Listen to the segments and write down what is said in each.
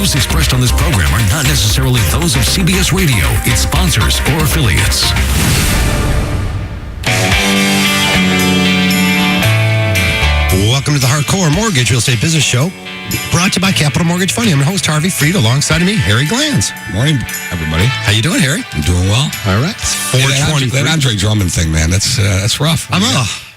views expressed on this program are not necessarily those of CBS Radio, its sponsors, or affiliates. Welcome to the Hardcore Mortgage Real Estate Business Show, brought to you by Capital Mortgage Funding. I'm your host, Harvey Freed. Alongside of me, Harry Glanz. Morning, everybody. How you doing, Harry? I'm doing well. All right. It's 4:20. That Andre Drummond thing, man, that's rough.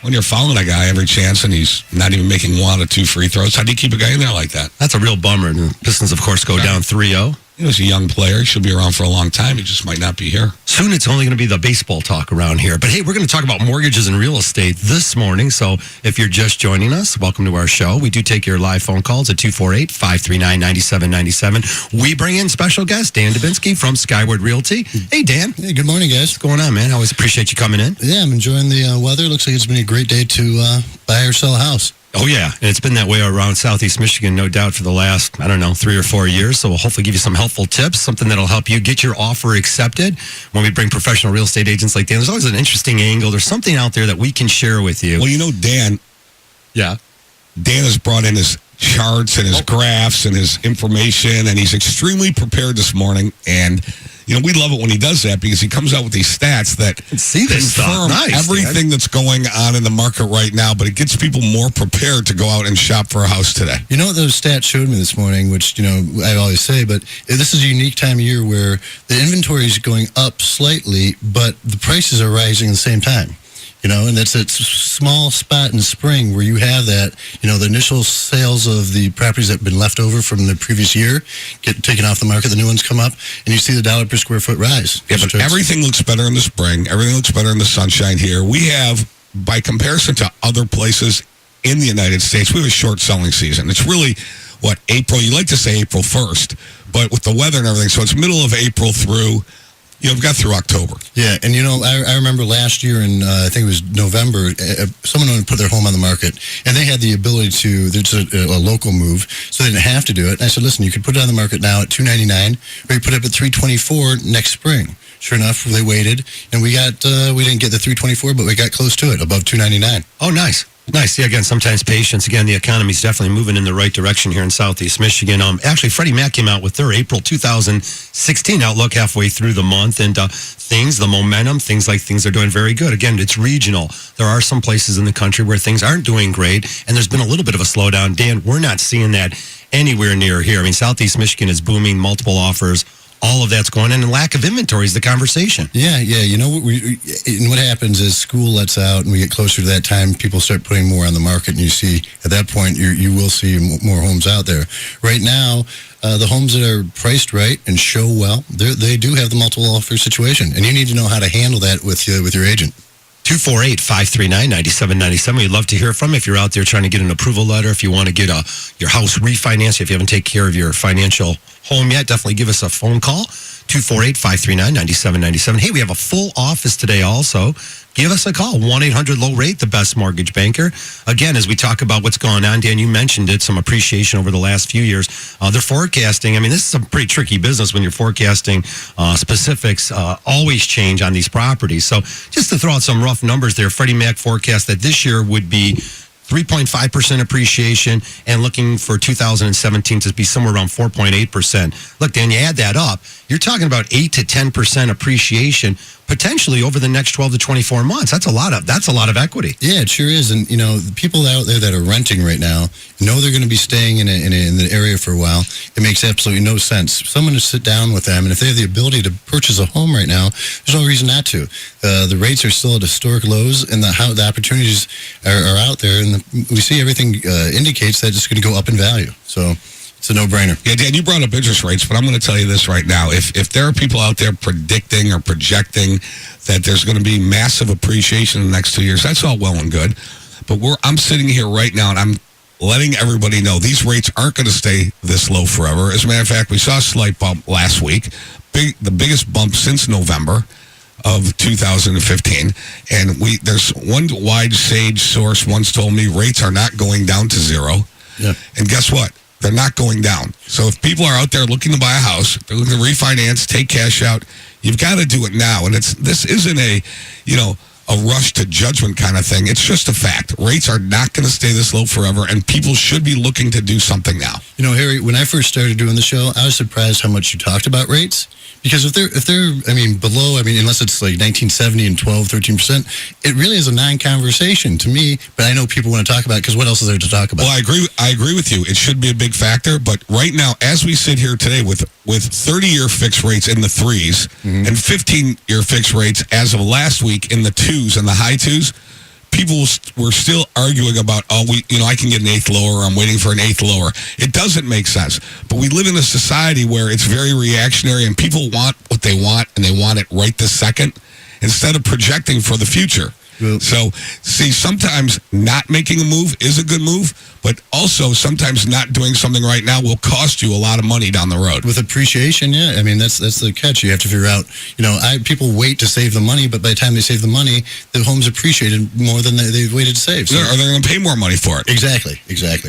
When you're following a guy every chance and he's not even making one or two free throws, how do you keep a guy in there like that? That's a real bummer. And the Pistons, of course, go down 3-0. He's a young player. He should be around for a long time. He just might not be here. Soon it's only going to be the baseball talk around here. But hey, we're going to talk about mortgages and real estate this morning. So if you're just joining us, welcome to our show. We do take your live phone calls at 248-539-9797. We bring in special guest Dan Dubinsky from Skyward Realty. Hey, Dan. Hey, good morning, guys. What's going on, man? I always appreciate you coming in. Yeah, I'm enjoying the weather. Looks like it's been a great day to buy or sell a house. Oh, yeah. And it's been that way around Southeast Michigan, no doubt, for the last, 3 or 4 years. So we'll hopefully give you some helpful tips, something that'll help you get your offer accepted. When we bring professional real estate agents like Dan, there's always an interesting angle. There's something out there that we can share with you. Well, Dan. Yeah. Dan has brought in his charts and his graphs and his information, and he's extremely prepared this morning. And, we love it when he does that because he comes out with these stats that see this confirm everything that's going on in the market right now, but it gets people more prepared to go out and shop for a house today. You know what those stats showed me this morning, which, I always say, but this is a unique time of year where the inventory is going up slightly, but the prices are rising at the same time. And that's a small spot in spring where you have that, the initial sales of the properties that have been left over from the previous year get taken off the market, the new ones come up, and you see the dollar per square foot rise. Yeah, but everything looks better in the spring. Everything looks better in the sunshine here. We have, by comparison to other places in the United States, we have a short selling season. It's really, April? You like to say April 1st, but with the weather and everything, so it's middle of April through... we've got through October. Yeah, and I remember last year in, I think it was November, someone wanted to put their home on the market, and they had the ability to, there's a local move, so they didn't have to do it. And I said, listen, you could put it on the market now at $299, or you put it up at $324 next spring. Sure enough, they waited, and we didn't get the $324, but we got close to it, above $299. Oh, nice. Nice. Yeah, again, sometimes patience. Again, the economy's definitely moving in the right direction here in Southeast Michigan. Actually, Freddie Mac came out with their April 2016 outlook halfway through the month, and the momentum, things are doing very good. Again, it's regional. There are some places in the country where things aren't doing great, and there's been a little bit of a slowdown. Dan, we're not seeing that anywhere near here. Southeast Michigan is booming, multiple offers. All of that's going on, and lack of inventory is the conversation. Yeah. And what happens is school lets out, and we get closer to that time, people start putting more on the market, and you see, at that point, you will see more homes out there. Right now, the homes that are priced right and show well, they do have the multiple offer situation, and you need to know how to handle that with your agent. 248-539-9797. We'd love to hear from you if you're out there trying to get an approval letter, if you want to get your house refinanced, if you haven't taken care of your financial home yet, definitely give us a phone call, 248-539-9797. Hey, we have a full office today also. Give us a call, 1-800-LOW-RATE, the best mortgage banker. Again, as we talk about what's going on, Dan, you mentioned it, some appreciation over the last few years. They're forecasting. This is a pretty tricky business when you're forecasting specifics. Always change on these properties. So just to throw out some rough numbers there, Freddie Mac forecast that this year would be 3.5% appreciation, and looking for 2017 to be somewhere around 4.8%. Look, Dan, you add that up, you're talking about 8 to 10% appreciation potentially over the next 12 to 24 months. That's a lot of equity. Yeah, it sure is. And, the people out there that are renting right now know they're going to be staying in the area for a while. It makes absolutely no sense. Someone to sit down with them, and if they have the ability to purchase a home right now, there's no reason not to. The rates are still at historic lows, and the opportunities are out there, and we see everything indicates that it's going to go up in value. So it's a no-brainer. Yeah, Dan, you brought up interest rates, but I'm going to tell you this right now. If there are people out there predicting or projecting that there's going to be massive appreciation in the next 2 years, that's all well and good. But I'm sitting here right now, and I'm letting everybody know these rates aren't going to stay this low forever. As a matter of fact, we saw a slight bump last week, the biggest bump since November of 2015. And there's one wide sage source once told me rates are not going down to zero. Yeah. And guess what? They're not going down. So if people are out there looking to buy a house, they're looking to refinance, take cash out, you've got to do it now. And this isn't a rush to judgment kind of thing. It's just a fact. Rates are not going to stay this low forever, and people should be looking to do something now. You know, Harry, when I first started doing the show, I was surprised how much you talked about rates. Because if they're, below, unless it's like 1970 and 12, 13%, it really is a non-conversation to me. But I know people want to talk about it because what else is there to talk about? Well, I agree with you. It should be a big factor. But right now, as we sit here today with 30-year fixed rates in the 3s and 15-year fixed rates as of last week in the 2s and the high 2s, people were still arguing about, I can get an eighth lower, or I'm waiting for an eighth lower. It doesn't make sense. But we live in a society where it's very reactionary and people want what they want and they want it right this second instead of projecting for the future. Well, So, see, sometimes not making a move is a good move, but also sometimes not doing something right now will cost you a lot of money down the road. with appreciation, yeah. That's the catch. You have to figure out, people wait to save the money, but by the time they save the money, the home's appreciated more than they've waited to save. So, Or they're going to pay more money for it. exactly.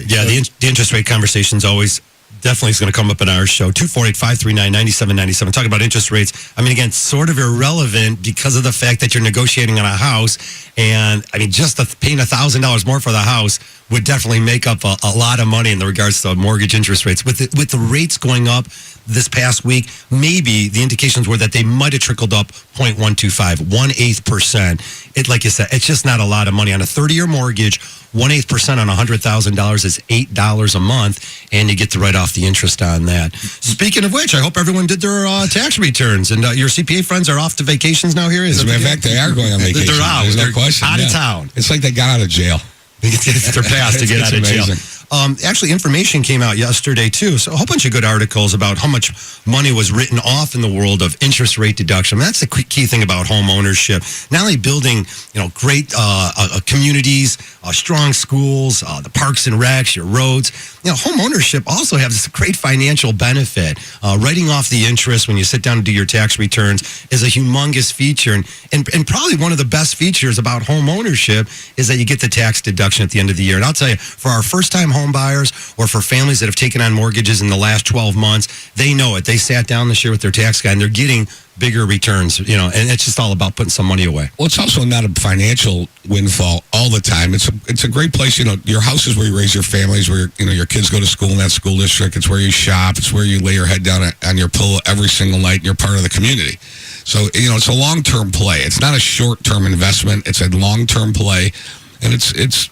Yeah, the interest rate conversation is always definitely is going to come up in our show. 248-539-9797. Talk about interest rates. Again, sort of irrelevant because of the fact that you're negotiating on a house. And, just paying $1,000 more for the house would definitely make up a lot of money in regards to mortgage interest rates. With the rates going up this past week, maybe the indications were that they might have trickled up 0.125, 1/8%. It, like you said, it's just not a lot of money. On a 30-year mortgage, 1/8% on $100,000 is $8 a month, and you get to write off the interest on that. Speaking of which, I hope everyone did their tax returns, and your CPA friends are off to vacations now here? As a matter of fact, they are going on vacation. They're out. There's no They're question. out of town. It's like they got out of jail. It's their pass to get It's out of jail. amazing. Actually, information came out yesterday, too. So a whole bunch of good articles about how much money was written off in the world of interest rate deduction. That's the key thing about home ownership. Not only building, great communities, strong schools, the parks and recs, your roads. Home ownership also has this great financial benefit. Writing off the interest when you sit down to do your tax returns is a humongous feature. And probably one of the best features about home ownership is that you get the tax deduction at the end of the year. And I'll tell you, for our first-time home buyers or for families that have taken on mortgages in the last 12 months, they know it. They sat down this year with their tax guy, and they're getting bigger returns, and it's just all about putting some money away. Well, it's also not a financial windfall all the time. It's a great place. Your house is where you raise your families, where your kids go to school in that school district. It's where you shop. It's where you lay your head down on your pillow every single night, and you're part of the community. So, it's a long-term play. It's not a short-term investment. It's a long-term play, and it's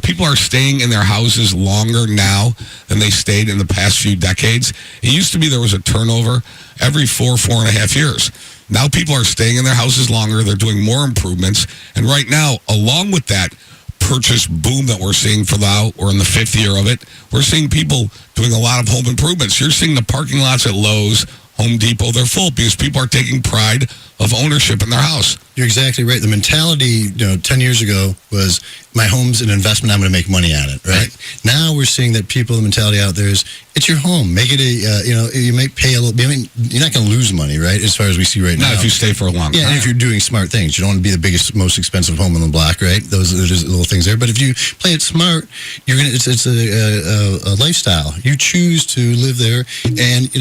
people are staying in their houses longer now than they stayed in the past few decades. It used to be there was a turnover every 4.5 years. Now people are staying in their houses longer. They're doing more improvements. And right now, along with that purchase boom that we're seeing for now, we're in the 5th year of it, we're seeing people doing a lot of home improvements. You're seeing the parking lots at Lowe's, Home Depot, they're full because people are taking pride of ownership in their house. You're exactly right. The mentality, 10 years ago was my home's an investment. I'm going to make money on it, right? Now we're seeing that the mentality out there is it's your home. Make it you might pay a little. You're not going to lose money, right? As far as we see right now. Not if you stay for a long time. Yeah, and if you're doing smart things. You don't want to be the biggest, most expensive home on the block, right? Those are just little things there. But if you play it smart, you're gonna. It's a lifestyle. You choose to live there, and you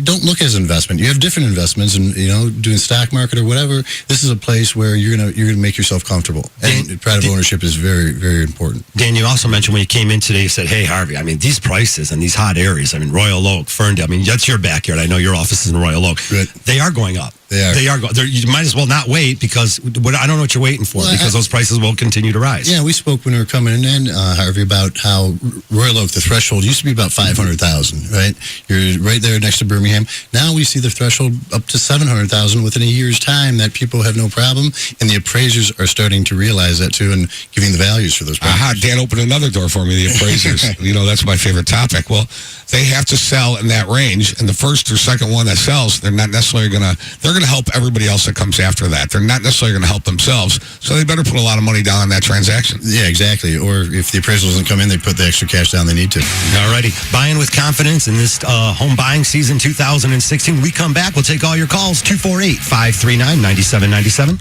don't look as an investment. You have different investments, and doing stock market or whatever. This is a place where you're gonna make yourself comfortable. And pride of ownership is very, very important. Dan, you also mentioned when you came in today, you said, "Hey, Harvey, these prices and these hot areas. Royal Oak, Ferndale. That's your backyard. I know your office is in Royal Oak. Right. They are going up. They are. You might as well not wait because I don't know what you're waiting for because those prices will continue to rise. Yeah, we spoke when we were coming in, Harvey, about how Royal Oak, the threshold used to be about 500,000, right? You're right there next to Birmingham. Now we see the threshold up to 700,000 within a year's time. That people have no problem, and the appraisers are starting to realize that too, and giving the values for those properties. Aha, Dan opened another door for me, the appraisers. That's my favorite topic. Well, they have to sell in that range, and the first or second one that sells, they're not necessarily they're going to help everybody else that comes after that. They're not necessarily going to help themselves, so they better put a lot of money down on that transaction. Yeah, exactly. Or if the appraisal doesn't come in, they put the extra cash down they need to. All righty. Buying with confidence in this home buying season 2016. We come back. We'll take all your calls. 248-539-9797.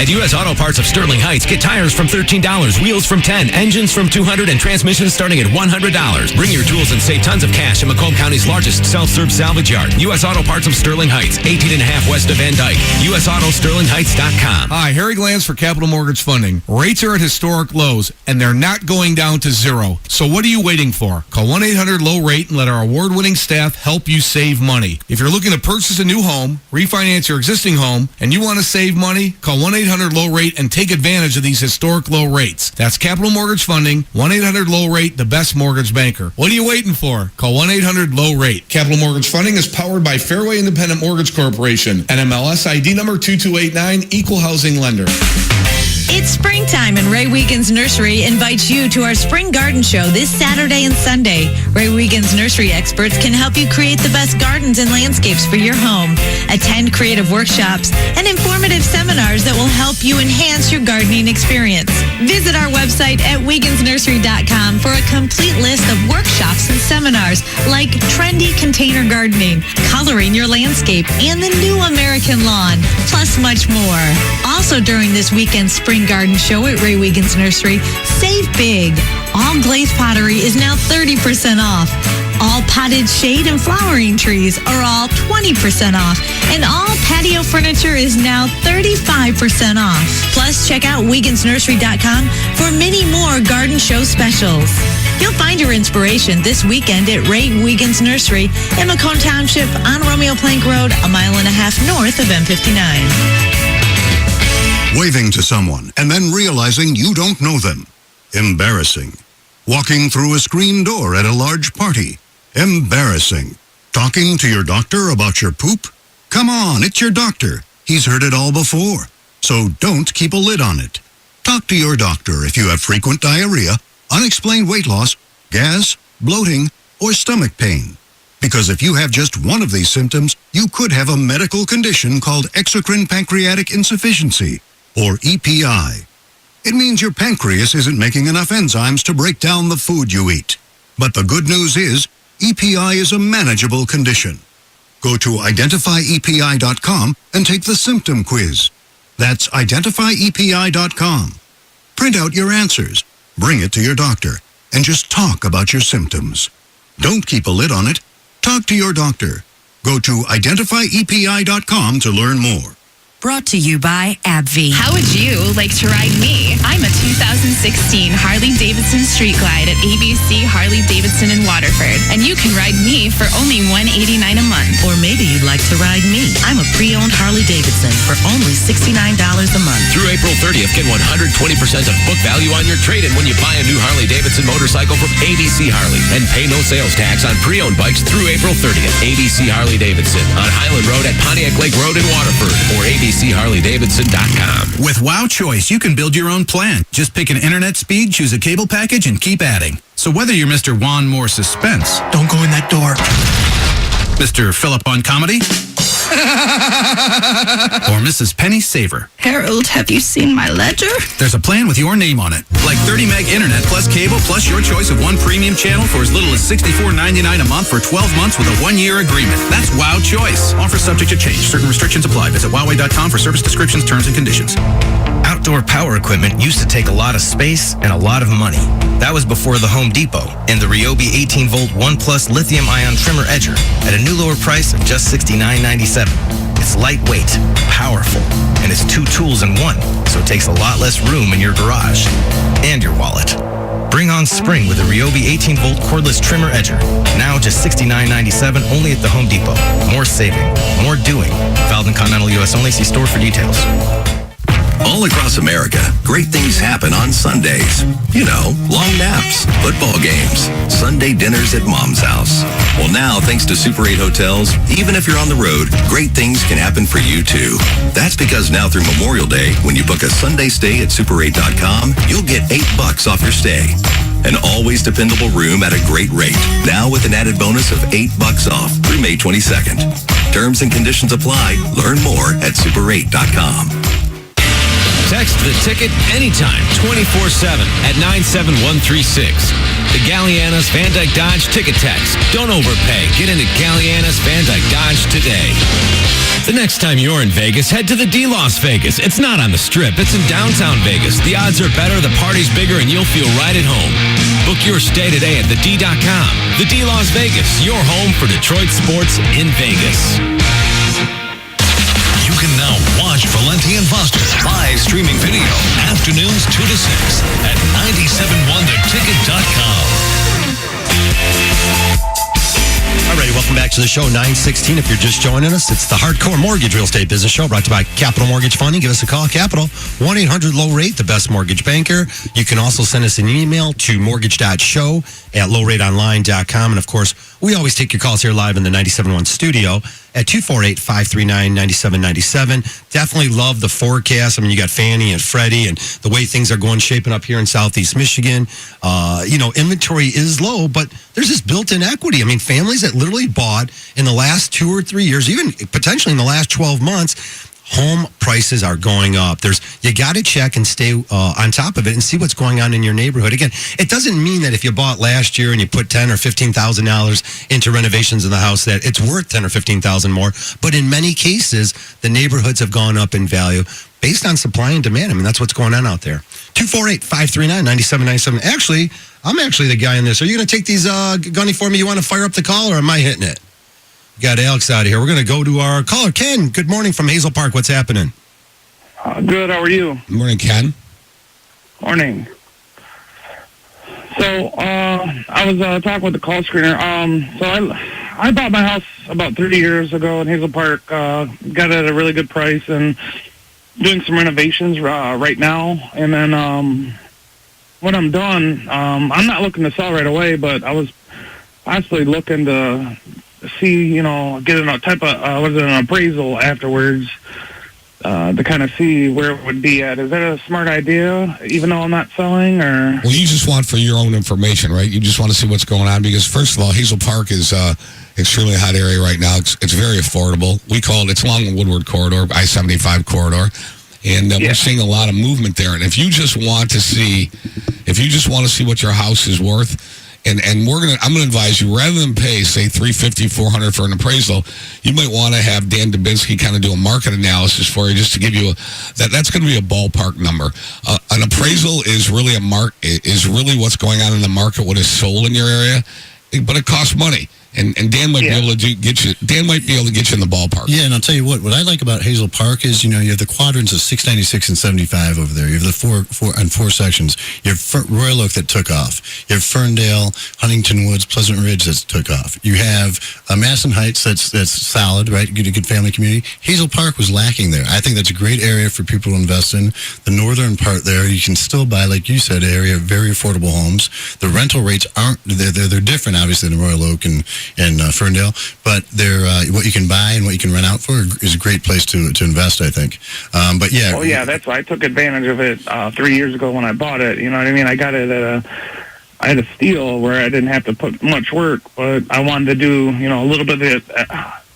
At U.S. Auto Parts of Sterling Heights, get tires from $13, wheels from $10, engines from $200, and transmissions starting at $100. Bring your tools and save tons of cash in Macomb County's largest self-serve salvage yard. U.S. Auto Parts of Sterling Heights, 18.5 west of Van Dyke. USAutoSterlingHeights.com. Hi, Harry Glanz for Capital Mortgage Funding. Rates are at historic lows, and they're not going down to zero. So what are you waiting for? Call 1-800-LOW-RATE and let our award-winning staff help you save money. If you're looking to purchase a new home, refinance your existing home, and you want to save money, call 1-800-LOW-RATE and take advantage of these historic low rates. That's Capital Mortgage Funding, 1-800-LOW-RATE, the best mortgage banker. What are you waiting for? Call 1-800-LOW-RATE. Capital Mortgage Funding is powered by Fairway Independent Mortgage Corporation, NMLS ID number 2289, Equal Housing Lender. It's springtime, and Ray Wiegand's Nursery invites you to our Spring Garden Show this Saturday and Sunday. Ray Wiegand's Nursery experts can help you create the best gardens and landscapes for your home. Attend creative workshops and informative seminars that will help you enhance your gardening experience. Visit our website at WiegandsNursery.com for a complete list of workshops and seminars like trendy container gardening, coloring your landscape, and the new American lawn, plus much more. Also during this weekend's Spring Garden Show at Ray Wiegand's Nursery, save big. All glazed pottery is now 30% off. All potted shade and flowering trees are all 20% off. And all patio furniture is now 35% off. Plus, check out WiegandsNursery.com for many more garden show specials. You'll find your inspiration this weekend at Ray Wiegand's Nursery in Macomb Township on Romeo Plank Road, a mile and a half north of M59. Waving to someone and then realizing you don't know them. Embarrassing. Walking through a screen door at a large party. Embarrassing. Talking to your doctor about your poop? Come on, it's your doctor. He's heard it all before. So don't keep a lid on it. Talk to your doctor if you have frequent diarrhea, unexplained weight loss, gas, bloating, or stomach pain. Because if you have just one of these symptoms, you could have a medical condition called exocrine pancreatic insufficiency, or EPI. It means your pancreas isn't making enough enzymes to break down the food you eat. But the good news is, EPI is a manageable condition. Go to identifyepi.com and take the symptom quiz. That's identifyepi.com. Print out your answers, bring it to your doctor, and just talk about your symptoms. Don't keep a lid on it. Talk to your doctor. Go to identifyepi.com to learn more. Brought to you by AbbVie. How would you like to ride me? I'm a 2016 Harley-Davidson Street Glide at ABC Harley-Davidson in Waterford. And you can ride me for only $189 a month. Or maybe you'd like to ride me. I'm a pre-owned Harley-Davidson for only $69 a month. Through April 30th, get 120% of book value on your trade-in when you buy a new Harley-Davidson motorcycle from ABC Harley. And pay no sales tax on pre-owned bikes through April 30th. ABC Harley-Davidson on Highland Road at Pontiac Lake Road in Waterford. Or ABCHarley-Davidson.com. With Wow Choice, you can build your own plan. Just pick an internet speed, choose a cable package, and keep adding. So whether you're Mr. Juan Moore Suspense, don't go in that door. Mr. Philip on Comedy, or Mrs. Penny Saver. Harold, have you seen my ledger? There's a plan with your name on it. Like 30 meg internet plus cable plus your choice of one premium channel for as little as $64.99 a month for 12 months with a 1-year agreement. That's Wow Choice. Offer subject to change. Certain restrictions apply. Visit Huawei.com for service descriptions, terms, and conditions. Outdoor power equipment used to take a lot of space and a lot of money. That was before the Home Depot and the Ryobi 18-volt 1 Plus lithium-ion trimmer edger at a new lower price of just $69.97. It's lightweight, powerful, and it's 2 tools in one, so it takes a lot less room in your garage and your wallet. Bring on spring with the Ryobi 18-volt cordless trimmer edger. Now just $69.97 only at the Home Depot. More saving, more doing. Valid in continental U.S. only. See store for details. All across America, great things happen on Sundays. You know, long naps, football games, Sunday dinners at Mom's house. Well, now, thanks to Super 8 Hotels, even if you're on the road, great things can happen for you, too. That's because now through Memorial Day, when you book a Sunday stay at Super8.com, you'll get $8 off your stay. An always dependable room at a great rate. Now with an added bonus of $8 off through May 22nd. Terms and conditions apply. Learn more at Super8.com. Text the ticket anytime, 24/7 at 97136. The Gallianas Van Dyke Dodge Ticket Text. Don't overpay. Get into Gallianas Van Dyke Dodge today. The next time you're in Vegas, head to the D Las Vegas. It's not on the Strip. It's in downtown Vegas. The odds are better, the party's bigger, and you'll feel right at home. Book your stay today at thed.com. The D Las Vegas, your home for Detroit sports in Vegas. You can now watch Valenti and Foster live streaming video afternoons 2 to 6 at 971theticket.com. All right, welcome back to the show, 9:16. If you're just joining us, it's the Hardcore Mortgage Real Estate Business Show brought to you by Capital Mortgage Funding. Give us a call, Capital, 1-800-LOW-RATE, the best mortgage banker. You can also send us an email to mortgage.show@lowrateonline.com. And, of course, we always take your calls here live in the 97.1 studio at 248-539-9797. Definitely love the forecast. I mean, you got Fannie and Freddie and the way things are going, shaping up here in Southeast Michigan. Inventory is low, but there's this built-in equity. I mean, families that literally bought in the last 2 or 3 years, even potentially in the last 12 months, home prices are going up. You got to check and stay on top of it and see what's going on in your neighborhood. Again, it doesn't mean that if you bought last year and you put $10,000 or $15,000 into renovations in the house that it's worth $10,000 or $15,000 more. But in many cases, the neighborhoods have gone up in value based on supply and demand. I mean, that's what's going on out there. 248-539-9797. Actually, I'm actually the guy in this. Are you going to take these, Gunny, for me? You want to fire up the call, or am I hitting it? Got Alex out of here. We're going to go to our caller, Ken. Good morning from Hazel Park. What's happening? Good. How are you? Good morning, Ken. Morning. So I was talking with the call screener. So I bought my house about 30 years ago in Hazel Park. Got it at a really good price and doing some renovations right now. And then when I'm done, I'm not looking to sell right away, but I was possibly looking to see, get a type of, an appraisal afterwards to kind of see where it would be at. Is that a smart idea, even though I'm not selling? Or Well, you just want for your own information, right? You just want to see what's going on because, first of all, Hazel Park is extremely hot area right now. It's very affordable. We call it's along the Woodward Corridor, I-75 corridor. And we're seeing a lot of movement there. And if you just want to see what your house is worth, and I'm going to advise you, rather than pay, say, $350, $400 for an appraisal, you might want to have Dan Dubinsky kind of do a market analysis for you just to give you that's going to be a ballpark number. An appraisal is really what's going on in the market, what is sold in your area, but it costs money. And Dan might be able to get you in the ballpark. Yeah, and I'll tell you what I like about Hazel Park is, you have the quadrants of 696 and 75 over there. You have the four sections. You have Royal Oak that took off. You have Ferndale, Huntington Woods, Pleasant Ridge that took off. You have Masson Heights that's solid, right? Good family community. Hazel Park was lacking there. I think that's a great area for people to invest in. The northern part there, you can still buy, like you said, area very affordable homes. The rental rates they're different, obviously, than Royal Oak and Ferndale, but they're what you can buy and what you can rent out for is a great place to invest, I think. But yeah. Oh yeah, that's why I took advantage of it 3 years ago when I bought it. You know what I mean? I got it at I had a steal where I didn't have to put much work, but I wanted to do a little bit of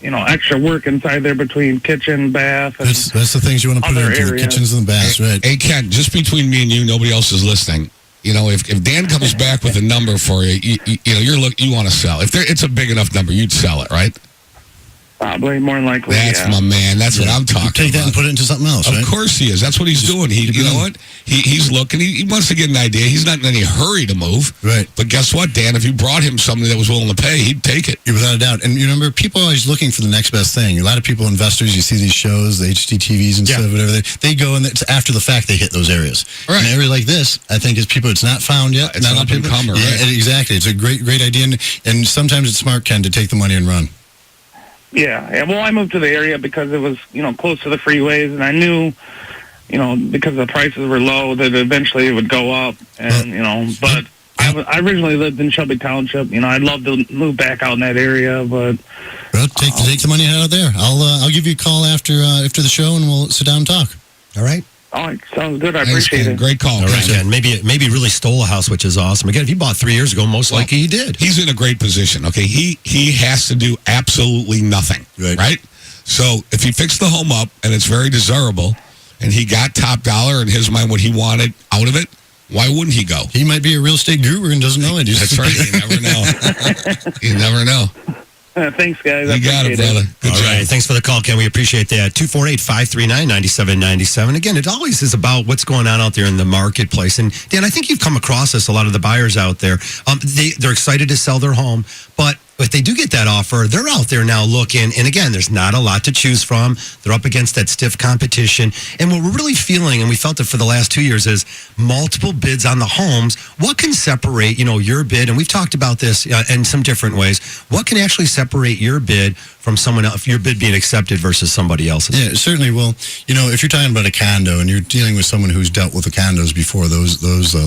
extra work inside there between kitchen, bath. And that's the things you want to put into the kitchens and the baths, right? Hey Ken, just between me and you, nobody else is listening. If Dan comes back with a number for you, you want to sell. If it's a big enough number, you'd sell it, right? Probably, more than likely. That's my man. That's what I'm talking about. Take that and put it into something else, right? Of course he is. That's what he's doing. You know what? He's looking. He wants to get an idea. He's not in any hurry to move. Right. But guess what, Dan? If you brought him somebody that was willing to pay, he'd take it. Yeah, without a doubt. And you remember, people are always looking for the next best thing. A lot of people, investors, you see these shows, the HDTVs and stuff, whatever. They go and it's after the fact they hit those areas. Right. And an area like this, I think, is people, it's not found yet. It's not up and comer, right? Exactly. It's a great idea. And sometimes it's smart, Ken, to take the money and run. Yeah. Well, I moved to the area because it was, close to the freeways, and I knew, because the prices were low, that eventually it would go up. And, but I originally lived in Shelby Township. I'd love to move back out in that area, but well, take the money out of there. I'll give you a call after the show, and we'll sit down and talk. All right. All right, sounds good. I appreciate it. Great call. All right, Ken. Maybe really stole a house, which is awesome. Again, if he bought 3 years ago, most likely he did. He's in a great position. Okay, he has to do absolutely nothing. Right. So if he fixed the home up and it's very desirable, and he got top dollar in his mind what he wanted out of it, why wouldn't he go? He might be a real estate guru and doesn't know it. That's right. You never know. You never know. Thanks, guys. You got it, brother. Good All job. right. Thanks for the call, Ken. We appreciate that. 248-539-9797. Again, it always is about what's going on out there in the marketplace. And, Dan, I think you've come across this, a lot of the buyers out there. They're excited to sell their home, but if they do get that offer, they're out there now looking. And again, there's not a lot to choose from. They're up against that stiff competition. And what we're really feeling, and we felt it for the last 2 years, is multiple bids on the homes. What can separate, your bid? And we've talked about this in some different ways. What can actually separate your bid from someone else, your bid being accepted versus somebody else's? Yeah, certainly. Well, if you're talking about a condo and you're dealing with someone who's dealt with the condos before, those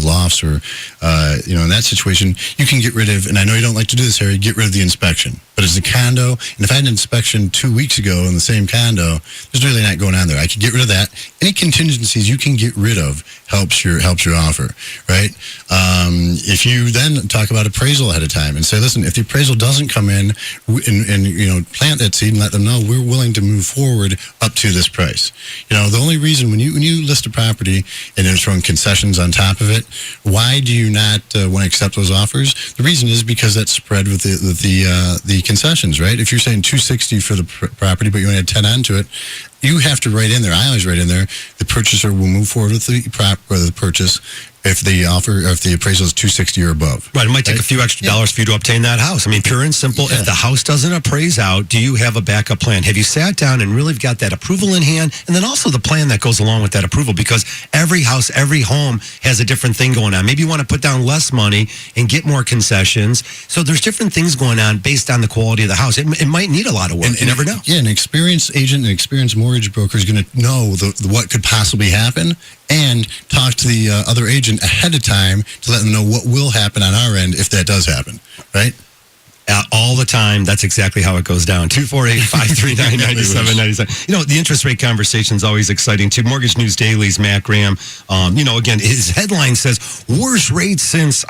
lofts, or in that situation, you can get rid of. And I know you don't like to do this, Harry. Get rid of the inspection. But as a condo, and if I had an inspection 2 weeks ago in the same condo, there's really not going on there. I could get rid of that. Any contingencies you can get rid of helps your offer, right? If you then talk about appraisal ahead of time and say, listen, if the appraisal doesn't come in, and plant that seed and let them know we're willing to move forward up to this price. The only reason when you list a property and you're throwing concessions on top of it, why do you not want to accept those offers? The reason is because that's spread with the concessions, right? If you're saying $260 for the property, but you only had 10 onto it, you have to write in there. I always write in there, the purchaser will move forward with the purchase if the appraisal is $260 or above. Right. It might take a few extra dollars for you to obtain that house. I mean, pure and simple. If the house doesn't appraise out, do you have a backup plan? Have you sat down and really got that approval in hand? And then also the plan that goes along with that approval, because every house, every home has a different thing going on. Maybe you want to put down less money and get more concessions. So there's different things going on based on the quality of the house. It might need a lot of work. You never know. Yeah, an experienced agent, an experienced mortgage broker is going to know what could possibly happen and talk to the other agent ahead of time to let them know what will happen on our end if that does happen, right? All the time. That's exactly how it goes down. 248-539-9797. The interest rate conversation is always exciting too. Mortgage News Daily's Matt Graham. Again, his headline says worst rates since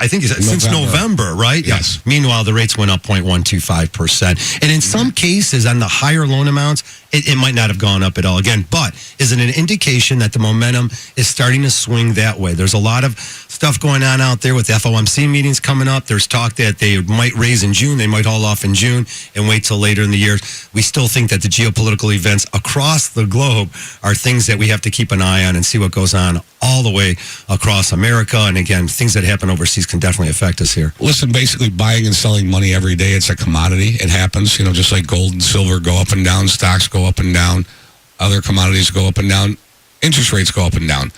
November, right? Yes. Meanwhile, the rates went up 0.125%. And in some cases, on the higher loan amounts, it might not have gone up at all again. But is it an indication that the momentum is starting to swing that way? There's a lot of stuff going on out there with FOMC meetings coming up. There's talk that they might raise in June. They might haul off in June and wait till later in the year. We still think that the geopolitical events across the globe are things that we have to keep an eye on and see what goes on all the way across America. And again, things that happen overseas can definitely affect us here. Listen, basically buying and selling money every day, it's a commodity. It happens, just like gold and silver go up and down, stocks go up and down, other commodities go up and down, interest rates go up and down.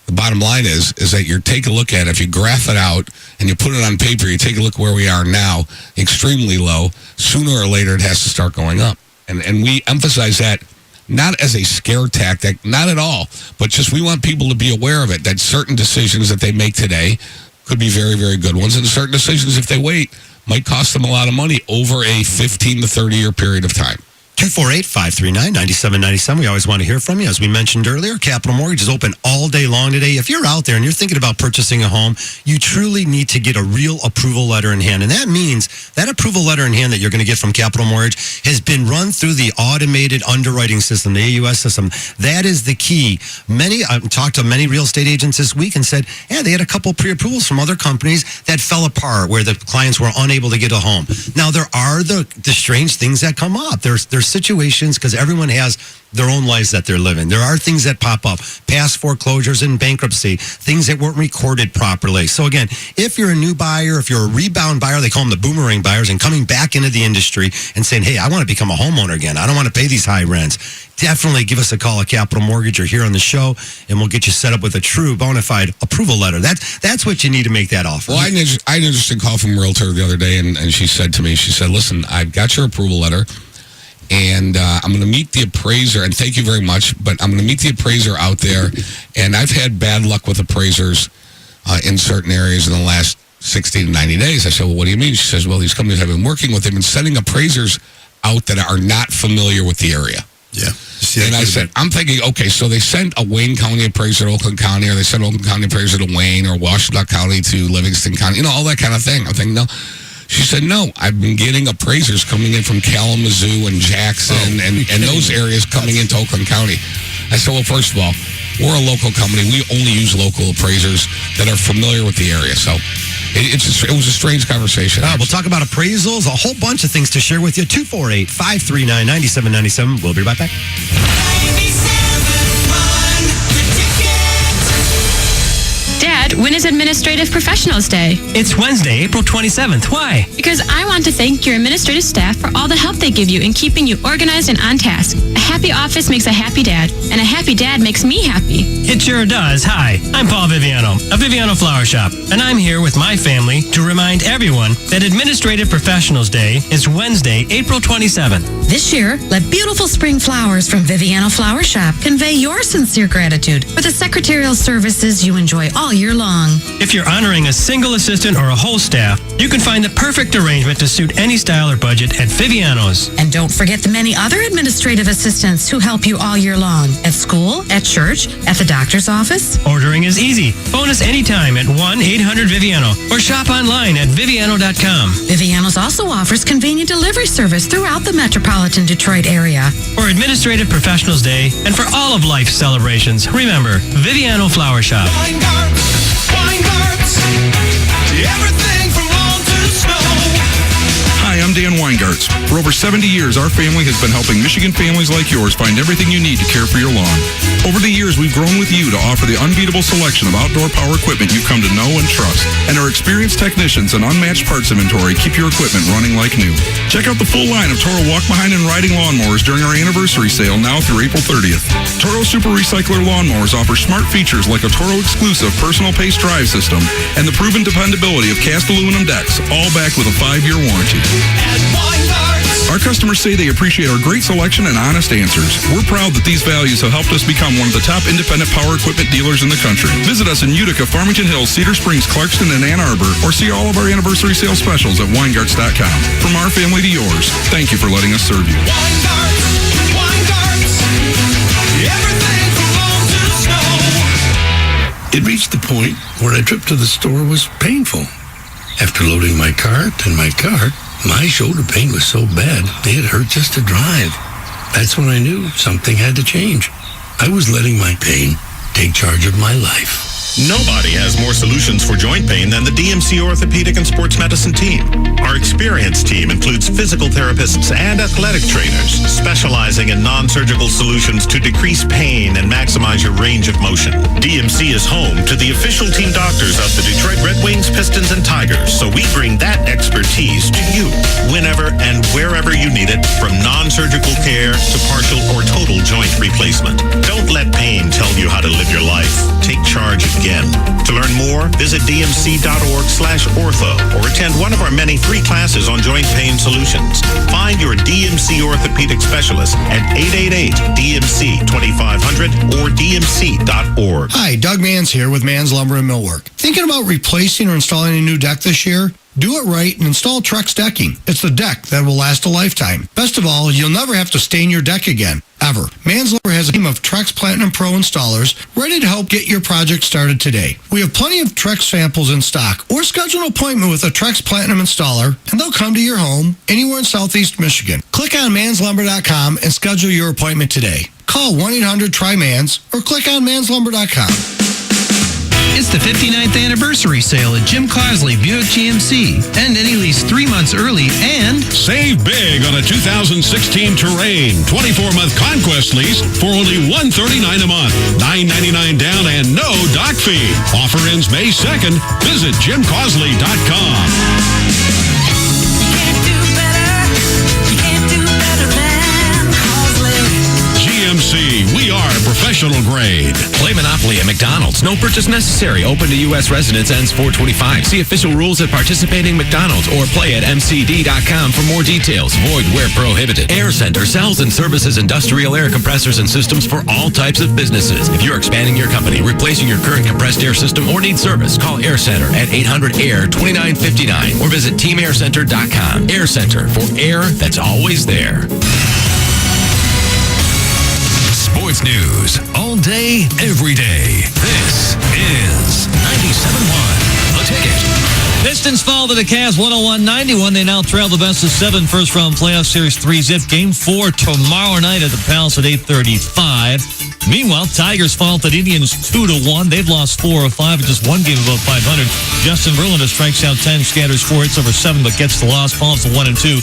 The bottom line is that you take a look at it, if you graph it out and you put it on paper, you take a look where we are now, extremely low, sooner or later it has to start going up. And we emphasize that not as a scare tactic, not at all, but just we want people to be aware of it, that certain decisions that they make today could be very, very good ones, and certain decisions, if they wait, might cost them a lot of money over a 15 to 30-year period of time. 248-539-9797. We always want to hear from you. As we mentioned earlier, Capital Mortgage is open all day long today. If you're out there and you're thinking about purchasing a home, you truly need to get a real approval letter in hand. And that means that approval letter in hand that you're going to get from Capital Mortgage has been run through the automated underwriting system, the AUS system. That is the key. I've talked to many real estate agents this week and said, they had a couple pre-approvals from other companies that fell apart where the clients were unable to get a home. Now, there are the strange things that come up. There's situations, because everyone has their own lives that they're living. There are things that pop up, past foreclosures and bankruptcy, things that weren't recorded properly. So again, if you're a new buyer, if you're a rebound buyer, they call them the boomerang buyers, and coming back into the industry and saying, hey, I want to become a homeowner again. I don't want to pay these high rents. Definitely give us a call at Capital Mortgage or here on the show, and we'll get you set up with a true bona fide approval letter. That's what you need to make that offer. Well, I had an interesting call from a realtor the other day, and she said to me, listen, I've got your approval letter, and I'm going to meet the appraiser, and thank you very much, but I'm going to meet the appraiser out there, and I've had bad luck with appraisers in certain areas in the last 60 to 90 days. I said, well, what do you mean? She says, well, these companies have been working with them and sending appraisers out that are not familiar with the area. Yeah. And I said, I'm thinking, okay, so they sent a Wayne County appraiser to Oakland County, or they sent Oakland County appraiser to Wayne, or Washington County to Livingston County, all that kind of thing. I'm thinking, no. She said, no, I've been getting appraisers coming in from Kalamazoo and Jackson and those areas coming into Oakland County. I said, well, first of all, we're a local company. We only use local appraisers that are familiar with the area. So it was a strange conversation. We'll talk about appraisals, a whole bunch of things to share with you. 248-539-9797. We'll be right back. Dad, when is Administrative Professionals Day? It's Wednesday, April 27th. Why? Because I want to thank your administrative staff for all the help they give you in keeping you organized and on task. A happy office makes a happy dad, and a happy dad makes me happy. It sure does. Hi, I'm Paul Viviano of Viviano Flower Shop, and I'm here with my family to remind everyone that Administrative Professionals Day is Wednesday, April 27th. This year, let beautiful spring flowers from Viviano Flower Shop convey your sincere gratitude for the secretarial services you enjoy all year long. If you're honoring a single assistant or a whole staff, you can find the perfect arrangement to suit any style or budget at Viviano's. And don't forget the many other administrative assistants who help you all year long. At school, at church, at the doctor's office. Ordering is easy. Phone us anytime at 1-800-VIVIANO or shop online at Viviano.com. Viviano's also offers convenient delivery service throughout the metropolitan Detroit area. For Administrative Professionals Day and for all of life's celebrations, remember, Viviano Flower Shop. Weingarts, everything from lawn to snow. Hi, I'm Dan Weingarts. For over 70 years, our family has been helping Michigan families like yours find everything you need to care for your lawn. Over the years, we've grown with you to offer the unbeatable selection of outdoor power equipment you've come to know and trust. And our experienced technicians and unmatched parts inventory keep your equipment running like new. Check out the full line of Toro walk-behind and riding lawnmowers during our anniversary sale now through April 30th. Toro Super Recycler lawnmowers offer smart features like a Toro exclusive personal pace drive system and the proven dependability of cast aluminum decks, all backed with a 5-year warranty. Our customers say they appreciate our great selection and honest answers. We're proud that these values have helped us become one of the top independent power equipment dealers in the country. Visit us in Utica, Farmington Hills, Cedar Springs, Clarkston, and Ann Arbor, or see all of our anniversary sale specials at Weingarts.com. From our family to yours, thank you for letting us serve you. Weingarts, everything from lawn to snow. It reached the point where a trip to the store was painful. After loading my cart and my cart, my shoulder pain was so bad, it hurt just to drive. That's when I knew something had to change. I was letting my pain take charge of my life. Nobody has more solutions for joint pain than the DMC Orthopedic and Sports Medicine team. Our experienced team includes physical therapists and athletic trainers, specializing in non-surgical solutions to decrease pain and maximize your range of motion. DMC is home to the official team doctors of the Detroit Red Wings, Pistons, and Tigers, so we bring that expertise to you whenever and wherever you need it, from non-surgical care to partial or total joint replacement. Don't let pain tell you how to live your life. Take charge again. To learn more, visit dmc.org/ortho or attend one of our many free classes on joint pain solutions. Find your DMC orthopedic specialist at 888-DMC-2500 or dmc.org. Hi, Doug Mans here with Mans Lumber and Millwork. Thinking about replacing or installing a new deck this year? Do it right and install Trex decking. It's the deck that will last a lifetime. Best of all, you'll never have to stain your deck again, ever. Mans Lumber has a team of Trex Platinum Pro installers ready to help get your project started today. We have plenty of Trex samples in stock, or schedule an appointment with a Trex Platinum installer, and they'll come to your home anywhere in Southeast Michigan. Click on manslumber.com and schedule your appointment today. Call 1-800-TRY-MANS or click on manslumber.com. It's the 59th anniversary sale at Jim Causey Buick GMC. End any lease 3 months early and save big on a 2016 Terrain 24-month Conquest lease for only $139 a month, $999 down, and no doc fee. Offer ends May 2nd. Visit JimCausey.com. GMC, we are professional grade. Play Monopoly at McDonald's. No purchase necessary. Open to U.S. residents. Ends 4/25. See official rules at participating McDonald's or play at mcd.com for more details. Void where prohibited. Air Center sells and services industrial air compressors and systems for all types of businesses. If you're expanding your company, replacing your current compressed air system, or need service, call Air Center at 800-AIR-2959 or visit teamaircenter.com. Air Center, for air that's always there. Sports news all day, every day. This is 97.1 The Ticket. Pistons fall to the Cavs 101-91. They now trail the best of 7 first-round playoff series 3-zip. Game 4 tomorrow night at the Palace at 8:35. Meanwhile, Tigers fall to the Indians 2-1. They've lost 4 of 5 in just one game above 500. Justin Verlander strikes out 10, scatters 4 hits over 7, but gets the loss, falls to 1-2.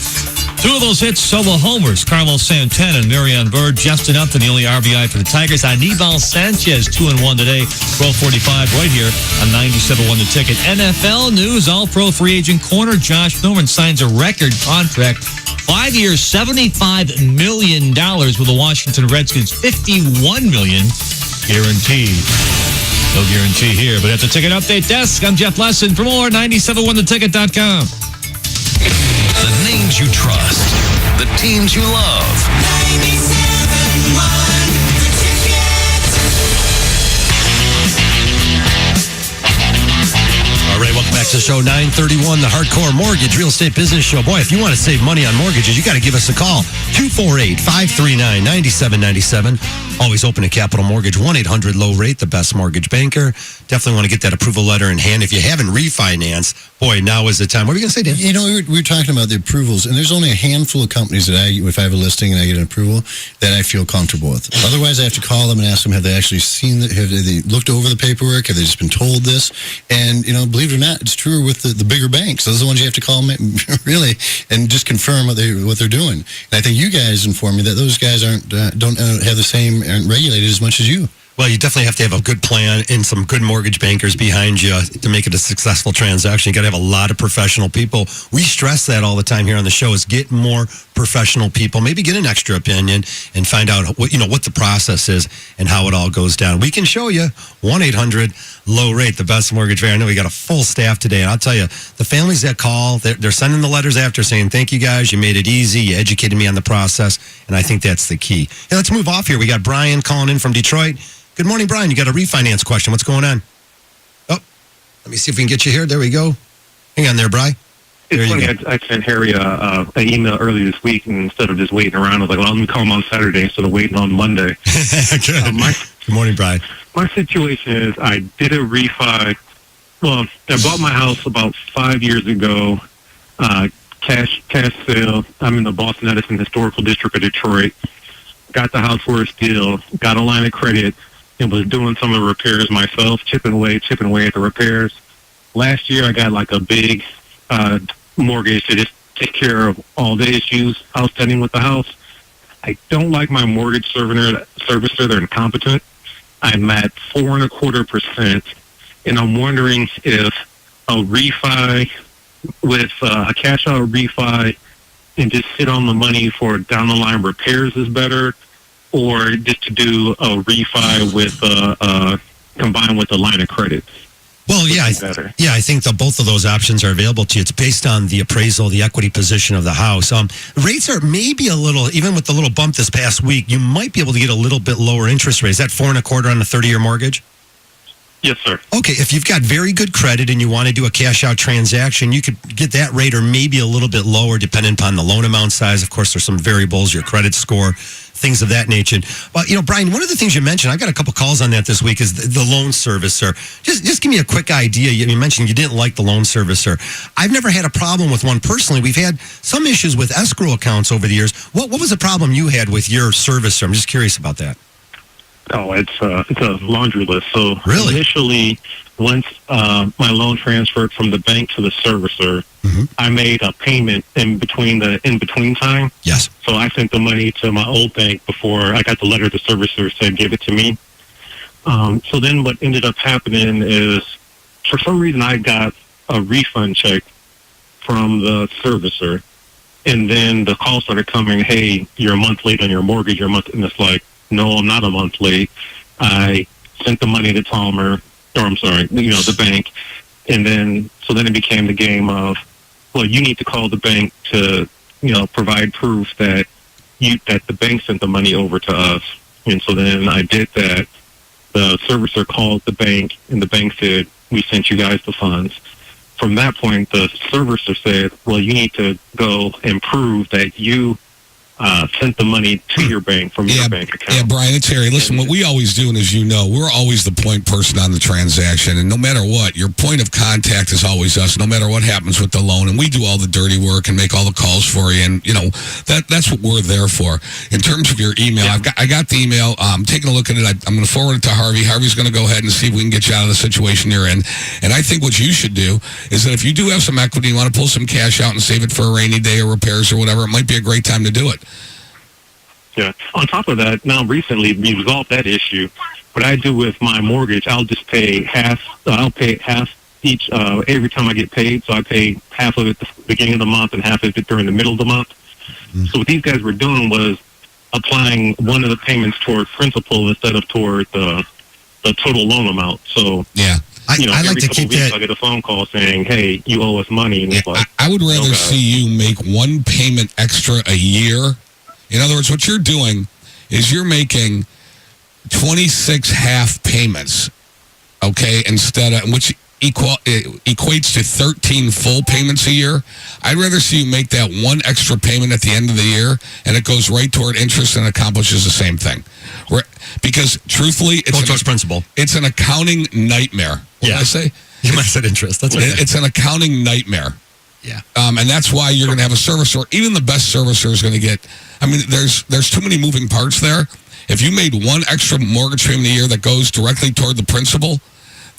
2 of those hits, solo homers. Carlos Santana and Marion Bird. Justin Upton, the only RBI for the Tigers. Anibal Sanchez, 2-1 today. 12:45 right here on 97.1 The Ticket. NFL news, all-pro free agent corner Josh Norman signs a record contract. 5 years, $75 million with the Washington Redskins. $51 million guaranteed. No guarantee here, but at the Ticket Update Desk, I'm Jeff Lesson. For more, 971theticket.com. The names you trust. The teams you love. 97.1 The Ticket. All right, welcome back to the show. 931, the Hardcore Mortgage Real Estate Business Show. Boy, if you want to save money on mortgages, you got to give us a call. 248-539-9797. Always open at Capital Mortgage. 1-800-LOW-RATE, the best mortgage banker. Definitely want to get that approval letter in hand. If you haven't refinanced, boy, now is the time. What are you going to say, Dan? You know, we were talking about the approvals, and there's only a handful of companies that if I have a listing and I get an approval, that I feel comfortable with. Otherwise, I have to call them and ask them, have they actually seen it? Have they looked over the paperwork? Have they just been told this? And, you know, believe it or not, it's true with the bigger banks. Those are the ones you have to call them, really, and just confirm what they're doing. And I think you guys informed me that those guys don't have the same, aren't regulated as much as you. Well, you definitely have to have a good plan and some good mortgage bankers behind you to make it a successful transaction. You got to have a lot of professional people. We stress that all the time here on the show is get more professional people. Maybe get an extra opinion and find out what the process is and how it all goes down. We can show you. 1-800-LOW-RATE, the best mortgage banker. I know we got a full staff today, and I'll tell you, the families that call, they're sending the letters after saying, thank you guys, you made it easy, you educated me on the process, and I think that's the key. Hey, let's move off here. We got Brian calling in from Detroit. Good morning, Brian. You got a refinance question. What's going on? Oh, let me see if we can get you here. There we go. Hang on there, Brian. It's funny. I sent Harry an email early this week, and instead of just waiting around, I was like, well, let me call him on Saturday instead of waiting on Monday. Good morning, Brian. My situation is I did a refi. Well, I bought my house about 5 years ago, cash sale. I'm in the Boston Edison Historical District of Detroit. Got the house for a steal, got a line of credit, and was doing some of the repairs myself, chipping away at the repairs. Last year, I got like a big mortgage to just take care of all the issues outstanding with the house. I don't like my mortgage servicer. They're incompetent. I'm at 4.25%, and I'm wondering if a refi with a cash out refi and just sit on the money for down the line repairs is better, or just to do a refi with combined with a line of credit. Well, yeah, I think both of those options are available to you. It's based on the appraisal, the equity position of the house. Rates are maybe a little, even with the little bump this past week, you might be able to get a little bit lower interest rate. Is that 4.25% on a 30-year mortgage? Yes, sir. Okay, if you've got very good credit and you want to do a cash-out transaction, you could get that rate or maybe a little bit lower depending upon the loan amount size. Of course, there's some variables, your credit score, things of that nature. But, Brian, one of the things you mentioned, I got a couple calls on that this week, is the loan servicer. Just give me a quick idea. You mentioned you didn't like the loan servicer. I've never had a problem with one personally. We've had some issues with escrow accounts over the years. What was the problem you had with your servicer? I'm just curious about that. Oh, it's a laundry list. So really? Initially, once my loan transferred from the bank to the servicer, I made a payment in between time. Yes. So I sent the money to my old bank before I got the letter the servicer said give it to me. So then what ended up happening is, for some reason, I got a refund check from the servicer, and then the call started coming, hey, you're a month late on your mortgage, and it's like, no, I'm not a month late. I sent the money to the bank. And then it became the game of, well, you need to call the bank to, provide proof that the bank sent the money over to us. And so then I did that. The servicer called the bank, and the bank said, we sent you guys the funds. From that point, the servicer said, well, you need to go and prove that you sent the money to your bank from your bank account. Yeah, Brian, it's Harry. Listen, what we always do, and as you know, we're always the point person on the transaction. And no matter what, your point of contact is always us, no matter what happens with the loan. And we do all the dirty work and make all the calls for you. And, that's what we're there for. In terms of your email, I got the email. I'm taking a look at it. I'm going to forward it to Harvey. Harvey's going to go ahead and see if we can get you out of the situation you're in. And I think what you should do is that if you do have some equity, you want to pull some cash out and save it for a rainy day or repairs or whatever, it might be a great time to do it. Yeah. On top of that, now recently we resolved that issue. What I do with my mortgage, I'll just pay half. I'll pay half each every time I get paid. So I pay half of it at the beginning of the month and half of it during the middle of the month. So what these guys were doing was applying one of the payments toward principal instead of toward the total loan amount. So yeah. I like every to couple keep weeks that. I get a phone call saying, "Hey, you owe us money." And it's like, I would rather okay. see you make one payment extra a year. In other words, what you're doing is you're making 26 half payments, okay, instead of, which equates to 13 full payments a year. I'd rather see you make that one extra payment at the end of the year, and it goes right toward interest and accomplishes the same thing. Because truthfully, towards principal. It's an accounting nightmare. What did I say? You might have said interest. That's okay. It's an accounting nightmare. Yeah. And that's why you're going to have a servicer. Even the best servicer is going to get, there's too many moving parts there. If you made one extra mortgage payment a year that goes directly toward the principal,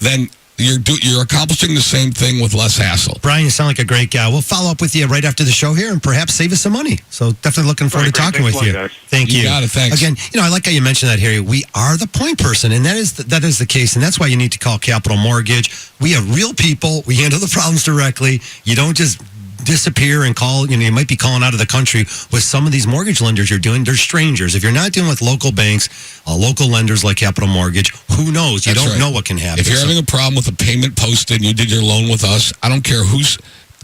then you're accomplishing the same thing with less hassle. Brian, you sound like a great guy. We'll follow up with you right after the show here and perhaps save us some money. So definitely looking forward to talking with you. Thank you. You got it. Thanks. Again, I like how you mentioned that, Harry. We are the point person, and that is the case, and that's why you need to call Capital Mortgage. We have real people. We handle the problems directly. You don't just disappear and call. You might be calling out of the country with some of these mortgage lenders you're doing. They're strangers. If you're not dealing with local banks, local lenders like Capital Mortgage, who knows? You don't know what can happen. If you're having a problem with a payment posted and you did your loan with us, I don't care who's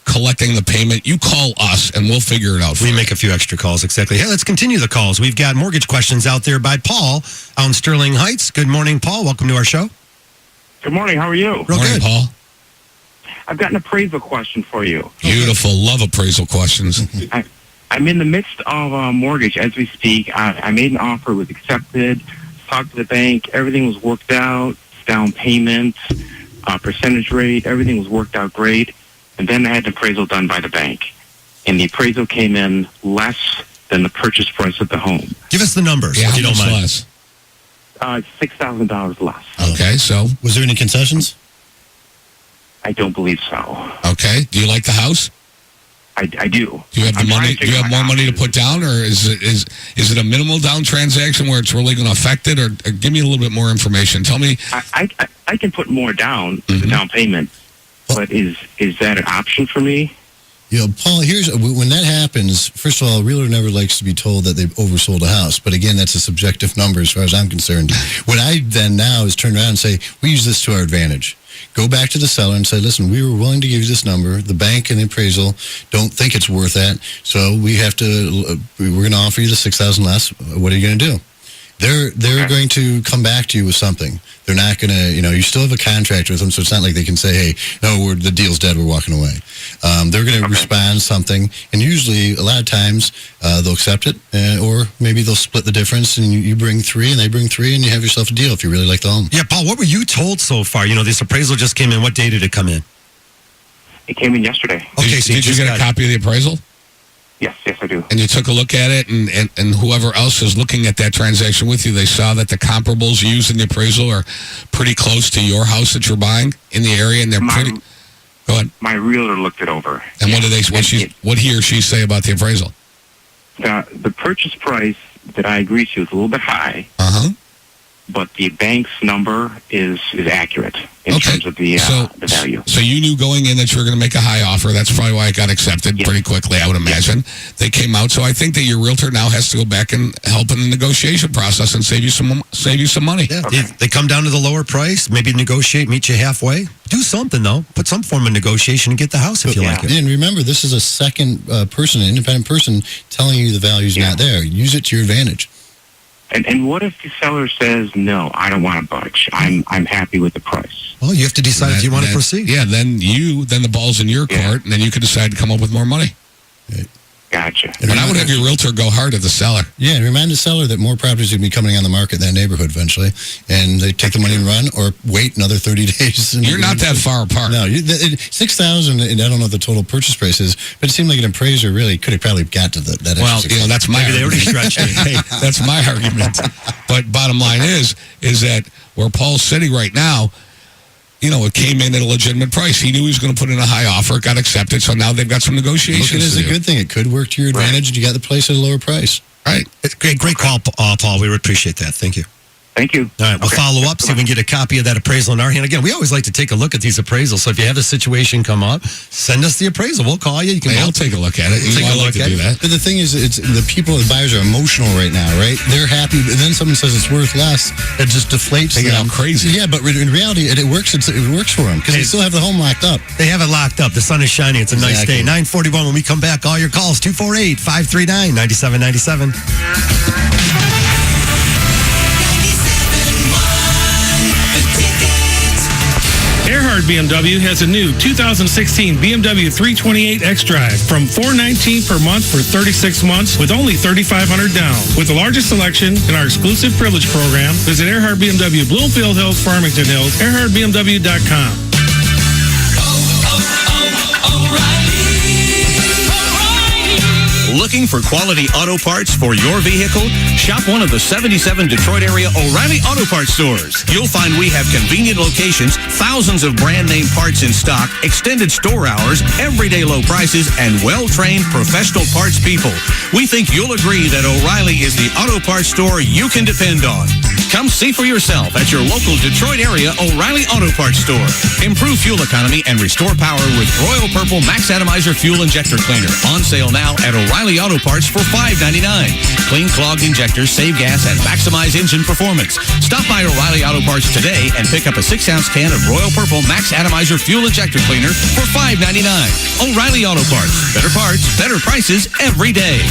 collecting the payment. You call us and we'll figure it out. We make a few extra calls. Exactly. Hey, let's continue the calls. We've got mortgage questions out there by Paul out in Sterling Heights. Good morning, Paul. Welcome to our show. Good morning. How are you? Real good. Paul. I've got an appraisal question for you. Beautiful. Love appraisal questions. I'm in the midst of a mortgage as we speak. I made an offer, was accepted, talked to the bank, everything was worked out, down payment, percentage rate, everything was worked out great. And then I had an appraisal done by the bank. And the appraisal came in less than the purchase price of the home. Give us the numbers, if you don't mind. Less? $6,000 less. Okay, so was there any concessions? I don't believe so. Okay. Do you like the house? I do. Do you have the money? Do you have more money to put down, or is it a minimal down transaction where it's really going to affect it? Or give me a little bit more information. Tell me. I can put more down the down payment, but is that an option for me? Paul, when that happens, first of all, a realtor never likes to be told that they've oversold a house. But again, that's a subjective number as far as I'm concerned. What I then now is turn around and say, we use this to our advantage. Go back to the seller and say, listen, we were willing to give you this number. The bank and the appraisal don't think it's worth that. So we're going to offer you the $6,000 less. What are you going to do? They're going to come back to you with something. They're not going to, you still have a contract with them, so it's not like they can say, hey, no, the deal's dead, we're walking away. They're going to respond something, and usually, a lot of times, they'll accept it, or maybe they'll split the difference, and you bring three, and they bring three, and you have yourself a deal if you really like the home. Yeah, Paul, what were you told so far? This appraisal just came in. What day did it come in? It came in yesterday. Okay, did you get a copy of the appraisal? Yes, I do. And you took a look at it, and whoever else is looking at that transaction with you, they saw that the comparables used in the appraisal are pretty close to your house that you're buying in the area, and they're pretty. Go ahead. My realtor looked it over. And what did what he or she say about the appraisal? The purchase price that I agreed to is a little bit high. Uh-huh. But the bank's number is accurate in terms of the value. So you knew going in that you were going to make a high offer. That's probably why it got accepted pretty quickly, I would imagine. They came out. So I think that your realtor now has to go back and help in the negotiation process and save you some money. Yeah, they come down to the lower price, maybe negotiate, meet you halfway. Do something, though. Put some form of negotiation and get the house if you like it. And remember, this is a second person, an independent person, telling you the value's not there.Use it to your advantage. And what if the seller says, no, I don't want to budge. I'm happy with the price. Well, you have to decide if you want to proceed. Yeah, then the ball's in your court, and then you can decide to come up with more money. Gotcha. But I would have your realtor go hard at the seller. Yeah, and remind the seller that more properties are going to be coming on the market in that neighborhood eventually, and they take the money and run, or wait another 30 days. You're not that far apart. No, 6,000. And I don't know what the total purchase price is, but it seemed like an appraiser really could have probably got to that. Well, extra that's my Maybe they already stretched it. Hey, that's my argument. But bottom line is that where Paul's sitting right now, it came in at a legitimate price. He knew he was going to put in a high offer, got accepted, so now they've got some negotiations. Look at it as to a do. good thing. It could work to your advantage, and you got the place at a lower price. Right. Great call, Paul. We appreciate that. Thank you. Thank you. All right, we'll follow up, see if we can get a copy of that appraisal in our hand. Again, we always like to take a look at these appraisals. So if you have a situation come up, send us the appraisal. We'll call you. You can I'll take a look at it. Take a look to at do it. that. But the thing is, it's the people, the buyers are emotional right now, right? They're happy, but then someone says it's worth less. It just deflates They get them. all crazy. Yeah, but in reality, it works. It works for them because they still have the home locked up. They have it locked up. The sun is shining. It's a nice day. 9:41 when we come back. All your calls, 248-539-9797. Earhart BMW has a new 2016 BMW 328 X-Drive from $419 per month for 36 months with only $3,500 down. With the largest selection in our exclusive privilege program, visit Earhart BMW, Bloomfield Hills, Farmington Hills, EarhartBMW.com. Looking for quality auto parts for your vehicle? Shop one of the 77 Detroit area O'Reilly Auto Parts stores. You'll find we have convenient locations, thousands of brand name parts in stock, extended store hours, everyday low prices, and well-trained professional parts people. We think you'll agree that O'Reilly is the auto parts store you can depend on. Come see for yourself at your local Detroit area O'Reilly Auto Parts store. Improve fuel economy and restore power with Royal Purple Max Atomizer Fuel Injector Cleaner. On sale now at O'Reilly Auto Parts for $5.99. Clean clogged injectors, save gas, and maximize engine performance. Stop by O'Reilly Auto Parts today and pick up a 6-ounce can of Royal Purple Max Atomizer Fuel Injector Cleaner for $5.99. O'Reilly Auto Parts. Better parts, better prices every day.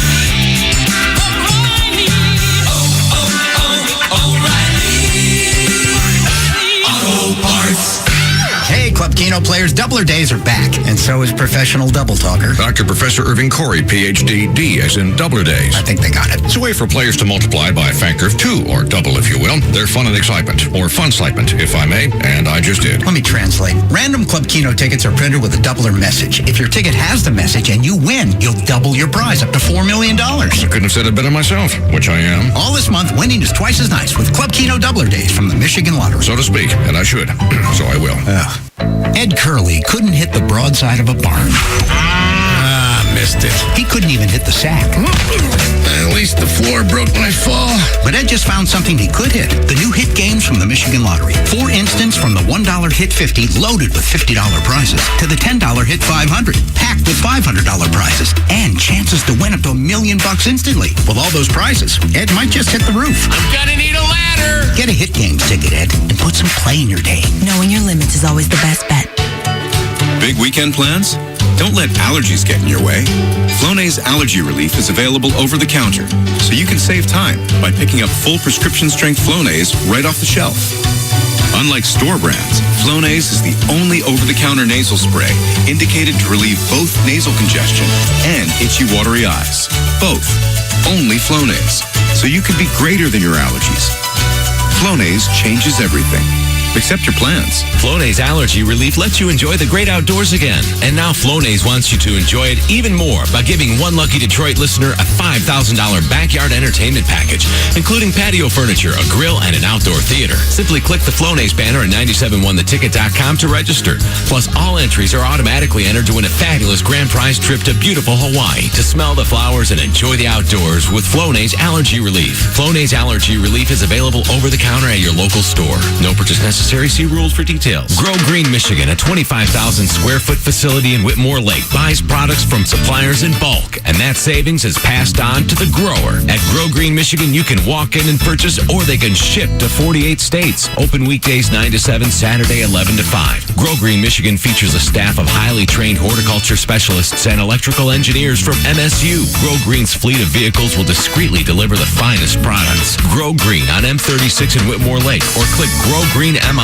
Hey, Club Keno players, Doubler Days are back, and so is Professional Double Talker. Dr. Professor Irving Corey, PhD, D as in Doubler Days. I think they got it. It's a way for players to multiply by a factor of 2, or double if you will, their fun and excitement, or fun-citement, if I may, and I just did. Let me translate. Random Club Keno tickets are printed with a doubler message. If your ticket has the message and you win, you'll double your prize up to $4 million. I couldn't have said it better myself, which I am. All this month, winning is twice as nice with Club Keno Doubler Days from the Michigan Lottery. So to speak, and I should, so I will. Ed Curley couldn't hit the broadside of a barn. Missed it. He couldn't even hit the sack. At least the floor broke my fall. But Ed just found something he could hit. The new hit games from the Michigan Lottery. For instance, from the $1 hit 50 loaded with $50 prizes to the $10 hit 500 packed with $500 prizes and chances to win up to $1 million instantly. With all those prizes, Ed might just hit the roof. I'm gonna need a ladder. Get a hit games ticket, Ed, and put some play in your day. Knowing your limits is always the best bet. Big weekend plans? Don't let allergies get in your way. Flonase Allergy Relief is available over the counter, so you can save time by picking up full prescription strength Flonase right off the shelf. Unlike store brands, Flonase is the only over-the-counter nasal spray indicated to relieve both nasal congestion and itchy, watery eyes. Both. Only Flonase. So you could be greater than your allergies. Flonase changes everything. Accept your plans. Flonase Allergy Relief lets you enjoy the great outdoors again. And now Flonase wants you to enjoy it even more by giving one lucky Detroit listener a $5,000 backyard entertainment package, including patio furniture, a grill, and an outdoor theater. Simply click the Flonase banner at 971theticket.com to register. Plus, all entries are automatically entered to win a fabulous grand prize trip to beautiful Hawaii to smell the flowers and enjoy the outdoors with Flonase Allergy Relief. Flonase Allergy Relief is available over the counter at your local store. No purchase necessary. See rules for details. Grow Green Michigan, a 25,000 square foot facility in Whitmore Lake, buys products from suppliers in bulk, and that savings is passed on to the grower. At Grow Green Michigan, you can walk in and purchase, or they can ship to 48 states. Open weekdays 9 to 7, Saturday 11 to 5. Grow Green Michigan features a staff of highly trained horticulture specialists and electrical engineers from MSU. Grow Green's fleet of vehicles will discreetly deliver the finest products. Grow Green on M36 in Whitmore Lake, or click growgreenmi.com.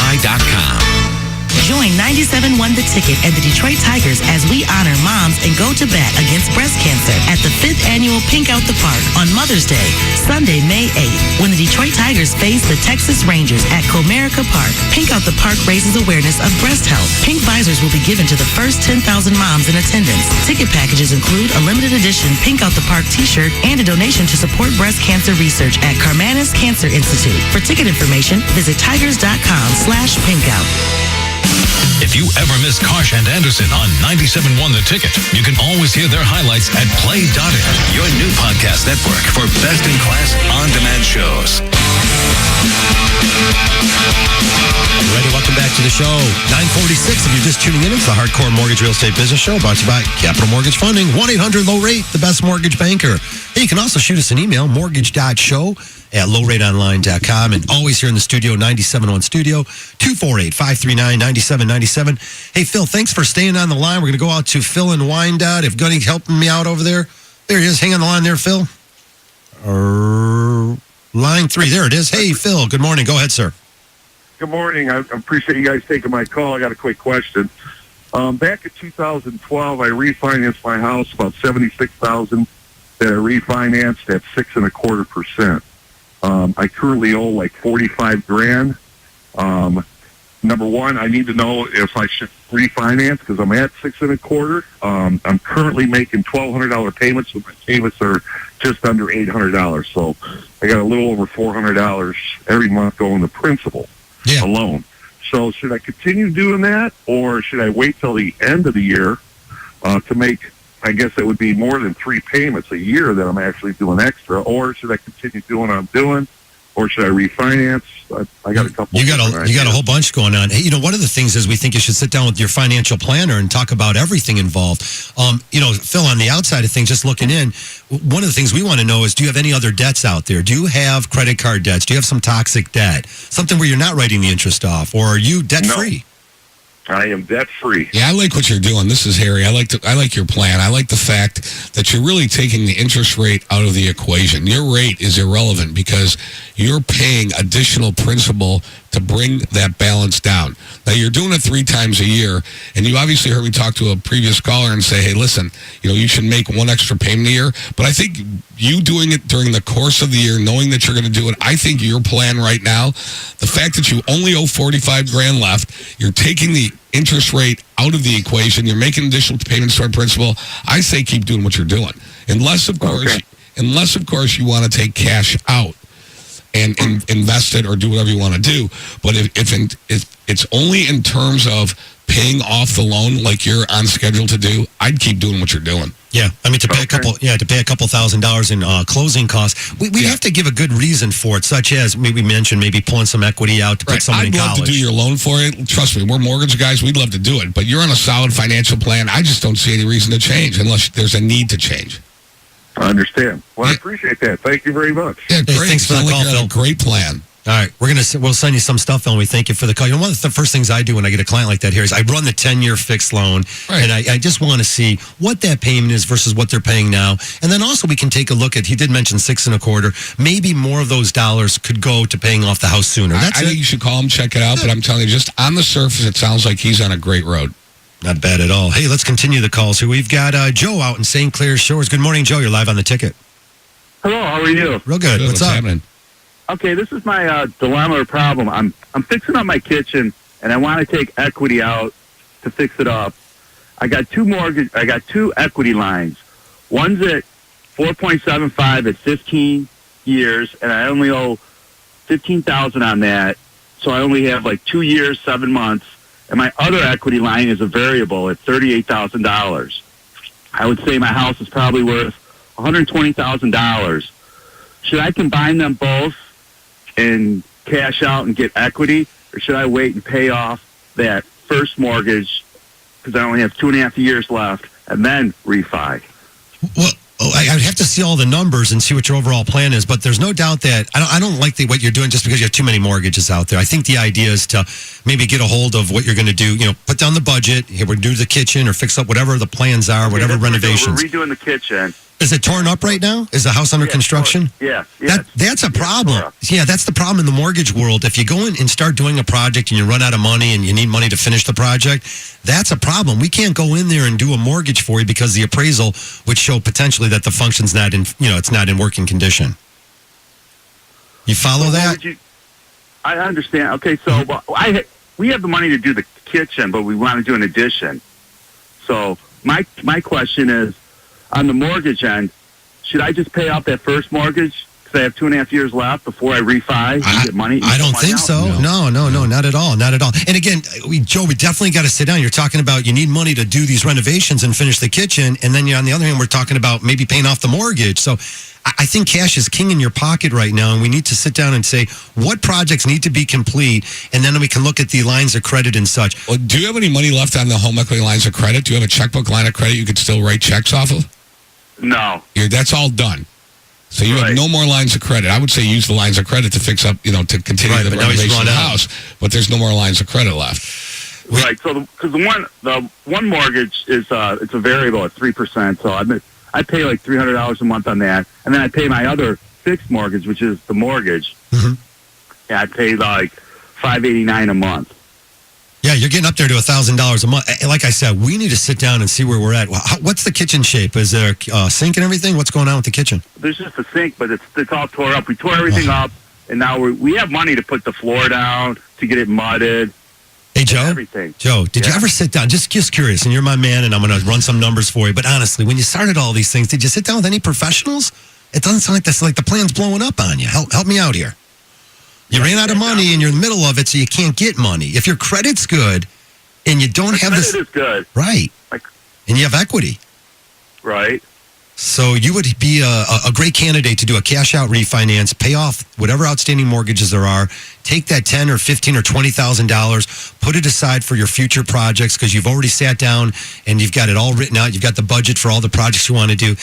Join 97.1 The Ticket and the Detroit Tigers as we honor moms and go to bat against breast cancer at the 5th annual Pink Out the Park on Mother's Day, Sunday, May 8th. When the Detroit Tigers face the Texas Rangers at Comerica Park, Pink Out the Park raises awareness of breast health. Pink visors will be given to the first 10,000 moms in attendance. Ticket packages include a limited edition Pink Out the Park t-shirt and a donation to support breast cancer research at Karmanos Cancer Institute. For ticket information, visit tigers.com/pinkout. If you ever miss Karsh and Anderson on 97.1 The Ticket, you can always hear their highlights at play.it, your new podcast network for best-in-class on-demand shows. Ready? Welcome back to the show. 9:46. If you're just tuning in, it's the Hardcore Mortgage Real Estate Business Show brought to you by Capital Mortgage Funding. 1-800-LOW-RATE, the best mortgage banker. Hey, you can also shoot us an email, mortgage.show@lowrateonline.com. And always here in the studio, 97.1 Studio, 248-539-9797. Hey, Phil, thanks for staying on the line. We're going to go out to Phil in Wyandotte. If Gunny's helping me out over there. There he is. Hang on the line there, Phil. Line 3. There it is. Hey, Phil. Good morning. Go ahead, sir. Good morning. I appreciate you guys taking my call. I got a quick question. Back in 2012, I refinanced my house, about $76,000 that I refinanced at 6.25%. I currently owe like $45,000. Number one, I need to know if I should refinance because I'm at 6.25. I'm currently making $1,200 payments, so my payments are just under $800. So I got a little over $400 every month going to principal alone. So should I continue doing that, or should I wait till the end of the year to make? I guess it would be more than 3 payments a year that I'm actually doing extra, or should I continue doing what I'm doing? Or should I refinance? I got a couple. You got a whole bunch going on. Hey, you know, one of the things is we think you should sit down with your financial planner and talk about everything involved. You know, Phil, on the outside of things, just looking in, one of the things we want to know is, do you have any other debts out there? Do you have credit card debts? Do you have some toxic debt? Something where you're not writing the interest off, or are you debt free? I am debt free. Yeah, I like what you're doing. This is Harry. I like your plan. I like the fact that you're really taking the interest rate out of the equation. Your rate is irrelevant because you're paying additional principal to bring that balance down. Now, you're doing it 3 times a year, and you obviously heard me talk to a previous caller and say, hey, listen, you know, you should make 1 extra payment a year. But I think you doing it during the course of the year, knowing that you're going to do it, I think your plan right now, the fact that you only owe $45,000 left, you're taking the interest rate out of the equation, you're making additional payments toward principal, I say keep doing what you're doing. Unless, of course, you want to take cash out and invest it or do whatever you want to do. But if it's only in terms of paying off the loan like you're on schedule to do, I'd keep doing what you're doing. Yeah, I mean, to pay a couple $1,000 in closing costs, we have to give a good reason for it, such as maybe mention pulling some equity out to put someone in college. I'd love to do your loan for it. Trust me, we're mortgage guys. We'd love to do it. But you're on a solid financial plan. I just don't see any reason to change unless there's a need to change. I understand. Well, I appreciate that. Thank you very much. Yeah, great. Hey, thanks for the call, Phil. Great plan. All right, we'll send you some stuff, and we thank you for the call. You know, one of the first things I do when I get a client like that here is I run the 10-year fixed loan, and I just want to see what that payment is versus what they're paying now. And then also we can take a look at, he did mention 6.25. Maybe more of those dollars could go to paying off the house sooner. I think you should call him, check it out, but I'm telling you, just on the surface, it sounds like he's on a great road. Not bad at all. Hey, let's continue the calls here. We've got Joe out in St. Clair Shores. Good morning, Joe. You're live on the ticket. Hello, how are you? Real good. What's up? Happening? Okay, this is my dilemma or problem. I'm fixing up my kitchen, and I want to take equity out to fix it up. I got two equity lines. One's at 4.75 at 15 years, and I only owe $15,000 on that. So I only have like 2 years, 7 months. And my other equity line is a variable at $38,000. I would say my house is probably worth $120,000. Should I combine them both and cash out and get equity, or should I wait and pay off that first mortgage because I only have 2.5 years left and then refi? Well, I'd have to see all the numbers and see what your overall plan is, but there's no doubt that I don't like what you're doing just because you have too many mortgages out there. I think the idea is to maybe get a hold of what you're going to do, you know, put down the budget, here we're do the kitchen or fix up whatever the plans are, whatever renovations. We're redoing the kitchen, Is it torn up right now? Is the house under construction? Yeah. That's a problem. Yeah, that's the problem in the mortgage world. If you go in and start doing a project and you run out of money and you need money to finish the project, that's a problem. We can't go in there and do a mortgage for you because the appraisal would show potentially that the function's not in, it's not in working condition. You follow that? I understand. Okay, so we have the money to do the kitchen, but we want to do an addition. So my question is, on the mortgage end, should I just pay off that first mortgage because I have 2.5 years left before I refi and get money? I don't think so. No, not at all. Not at all. And again, Joe, we definitely got to sit down. You're talking about you need money to do these renovations and finish the kitchen. And then on the other hand, we're talking about maybe paying off the mortgage. So I think cash is king in your pocket right now. And we need to sit down and say what projects need to be complete. And then we can look at the lines of credit and such. Well, do you have any money left on the home equity lines of credit? Do you have a checkbook line of credit you could still write checks off of? No. That's all done. So you have no more lines of credit. I would say use the lines of credit to fix up, to continue the renovation of the house. But there's no more lines of credit left. Right. So because the one mortgage is it's a variable at 3%. So I pay like $300 a month on that, and then I pay my other fixed mortgage, which is the mortgage. Mm-hmm. Yeah, I pay like $589 a month. Yeah, you're getting up there to $1,000 a month. Like I said, we need to sit down and see where we're at. What's the kitchen shape? Is there a sink and everything? What's going on with the kitchen? There's just a sink, but it's all tore up. We tore everything up, and now we have money to put the floor down, to get it mudded. Hey, Joe? Everything. Joe, did you ever sit down? Just curious, and you're my man, and I'm going to run some numbers for you. But honestly, when you started all these things, did you sit down with any professionals? It doesn't sound like this. Like the plan's blowing up on you. Help me out here. You ran out of money, and you're in the middle of it, so you can't get money. If your credit's good, and you don't have this... Credit is good. Right. And you have equity. Right. So you would be a great candidate to do a cash-out refinance, pay off whatever outstanding mortgages there are, take that $10,000 or $15,000 or $20,000, put it aside for your future projects because you've already sat down and you've got it all written out. You've got the budget for all the projects you want to do.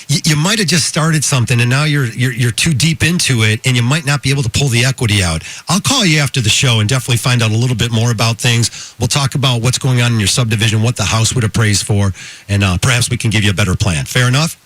You might have just started something and now you're too deep into it and you might not be able to pull the equity out. I'll call you after the show and definitely find out a little bit more about things. We'll talk about what's going on in your subdivision, what the house would appraise for, and perhaps we can give you a better plan. Fair enough?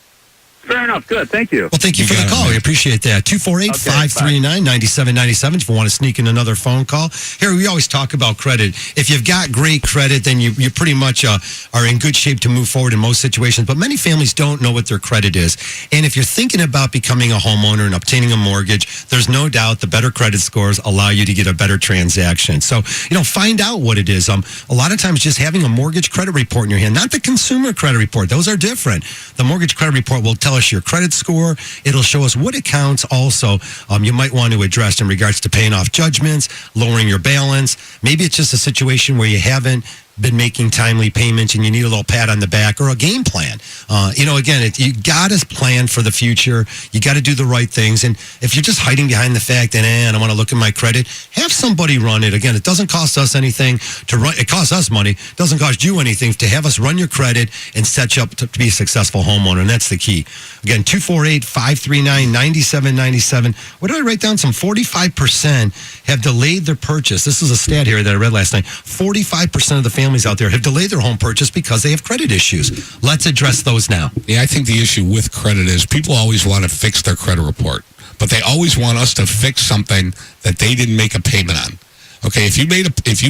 Fair enough. Good. Thank you. Well, thank you for the call. We appreciate that. 248-539-9797 if you want to sneak in another phone call. Here, we always talk about credit. If you've got great credit, then you pretty much are in good shape to move forward in most situations. But many families don't know what their credit is. And if you're thinking about becoming a homeowner and obtaining a mortgage, there's no doubt the better credit scores allow you to get a better transaction. So, find out what it is. A lot of times just having a mortgage credit report in your hand, not the consumer credit report. Those are different. The mortgage credit report will tell us your credit score. It'll show us what accounts also you might want to address in regards to paying off judgments, lowering your balance. Maybe it's just a situation where you haven't been making timely payments and you need a little pat on the back or a game plan. Again, you got to plan for the future. You got to do the right things. And if you're just hiding behind the fact that, I don't want to look at my credit, have somebody run it. Again, it doesn't cost us anything to run. It costs us money. It doesn't cost you anything to have us run your credit and set you up to be a successful homeowner. And that's the key. Again, 248-539-9797. What did I write down? Some 45% have delayed their purchase. This is a stat here that I read last night. 45% of the families out there have delayed their home purchase because they have credit issues. Let's address those now. Yeah, I think the issue with credit is people always want to fix their credit report, but they always want us to fix something that they didn't make a payment on. Okay, if you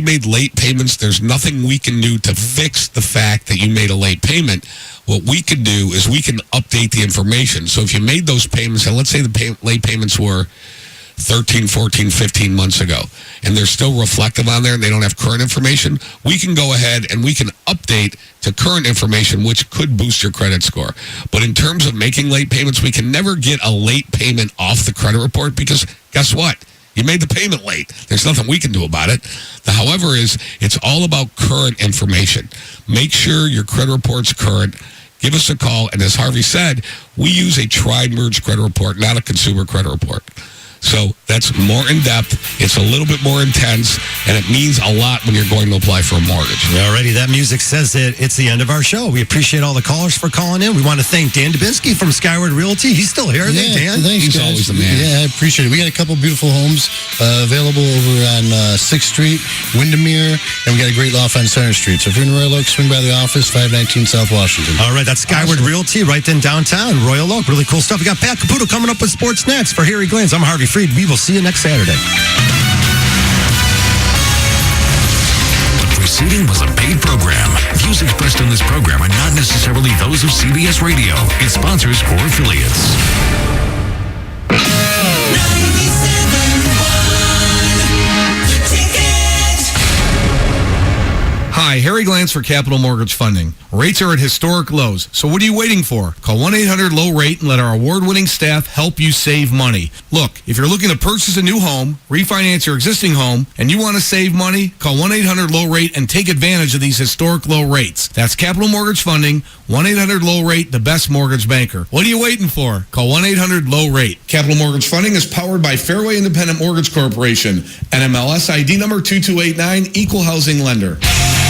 made late payments, there's nothing we can do to fix the fact that you made a late payment. What we can do is we can update the information. So if you made those payments, and let's say the late payments were 13, 14, 15 months ago, and they're still reflective on there and they don't have current information, we can go ahead and we can update to current information, which could boost your credit score. But in terms of making late payments, we can never get a late payment off the credit report because guess what? You made the payment late. There's nothing we can do about it. However, it's all about current information. Make sure your credit report's current. Give us a call. And as Harvey said, we use a tri-merge credit report, not a consumer credit report. So that's more in-depth. It's a little bit more intense, and it means a lot when you're going to apply for a mortgage. Alrighty, that music says it. It's the end of our show. We appreciate all the callers for calling in. We want to thank Dan Dubinsky from Skyward Realty. He's still here, isn't he, Dan? Thanks, He's guys. always the man. Yeah, I appreciate it. We got a couple beautiful homes available over on 6th Street, Windermere, and we got a great loft on Center Street. So if you're in Royal Oak, swing by the office, 519 South Washington. All right, that's Skyward Realty right in downtown Royal Oak. Really cool stuff. We got Pat Caputo coming up with sports next. For Harry Glantz, I'm Harvey Freed. We will see you next Saturday. The preceding was a paid program. Views expressed on this program are not necessarily those of CBS Radio, its sponsors, or affiliates. Hi, Harry Glantz for Capital Mortgage Funding. Rates are at historic lows, so what are you waiting for? Call 1-800-LOW-RATE and let our award-winning staff help you save money. Look, if you're looking to purchase a new home, refinance your existing home, and you want to save money, call 1-800-LOW-RATE and take advantage of these historic low rates. That's Capital Mortgage Funding, 1-800-LOW-RATE, the best mortgage banker. What are you waiting for? Call 1-800-LOW-RATE. Capital Mortgage Funding is powered by Fairway Independent Mortgage Corporation, NMLS ID number 2289, Equal Housing Lender.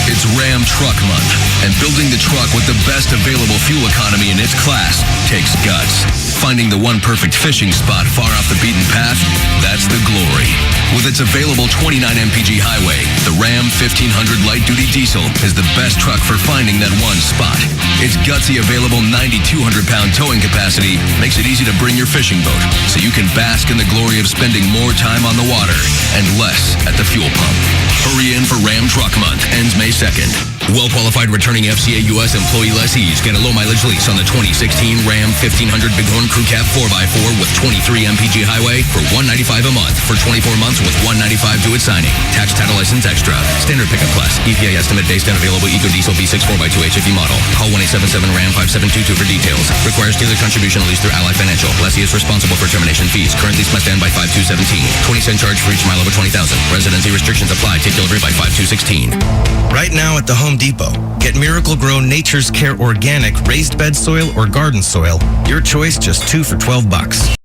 It's Ram Truck Month, and building the truck with the best available fuel economy in its class takes guts. Finding the one perfect fishing spot far off the beaten path, that's the glory. With its available 29 mpg highway, the Ram 1500 light-duty diesel is the best truck for finding that one spot. Its gutsy available 9,200-pound towing capacity makes it easy to bring your fishing boat, so you can bask in the glory of spending more time on the water and less at the fuel pump. Hurry in for Ram Truck Month. Ends May 2nd. Well-qualified returning FCA U.S. employee lessees get a low-mileage lease on the 2016 Ram 1500 Bighorn Crew Cab 4x4 with 23 mpg highway for $195 a month for 24 months with $195 due at signing. Tax, title, license extra. Standard pickup class. EPA estimate based on available EcoDiesel V6 4x2 HFE model. Call 1-877-RAM-5722 for details. Requires dealer contribution lease through Ally Financial. Lessee is responsible for termination fees. Current lease must end by 5/2/17. 20-cent charge for each mile over 20,000. Residency restrictions apply. Take delivery by 5/2/16. Right now at the Home Depot, get Miracle-Gro Nature's Care Organic raised bed soil or garden soil. Your choice, just 2 for $12.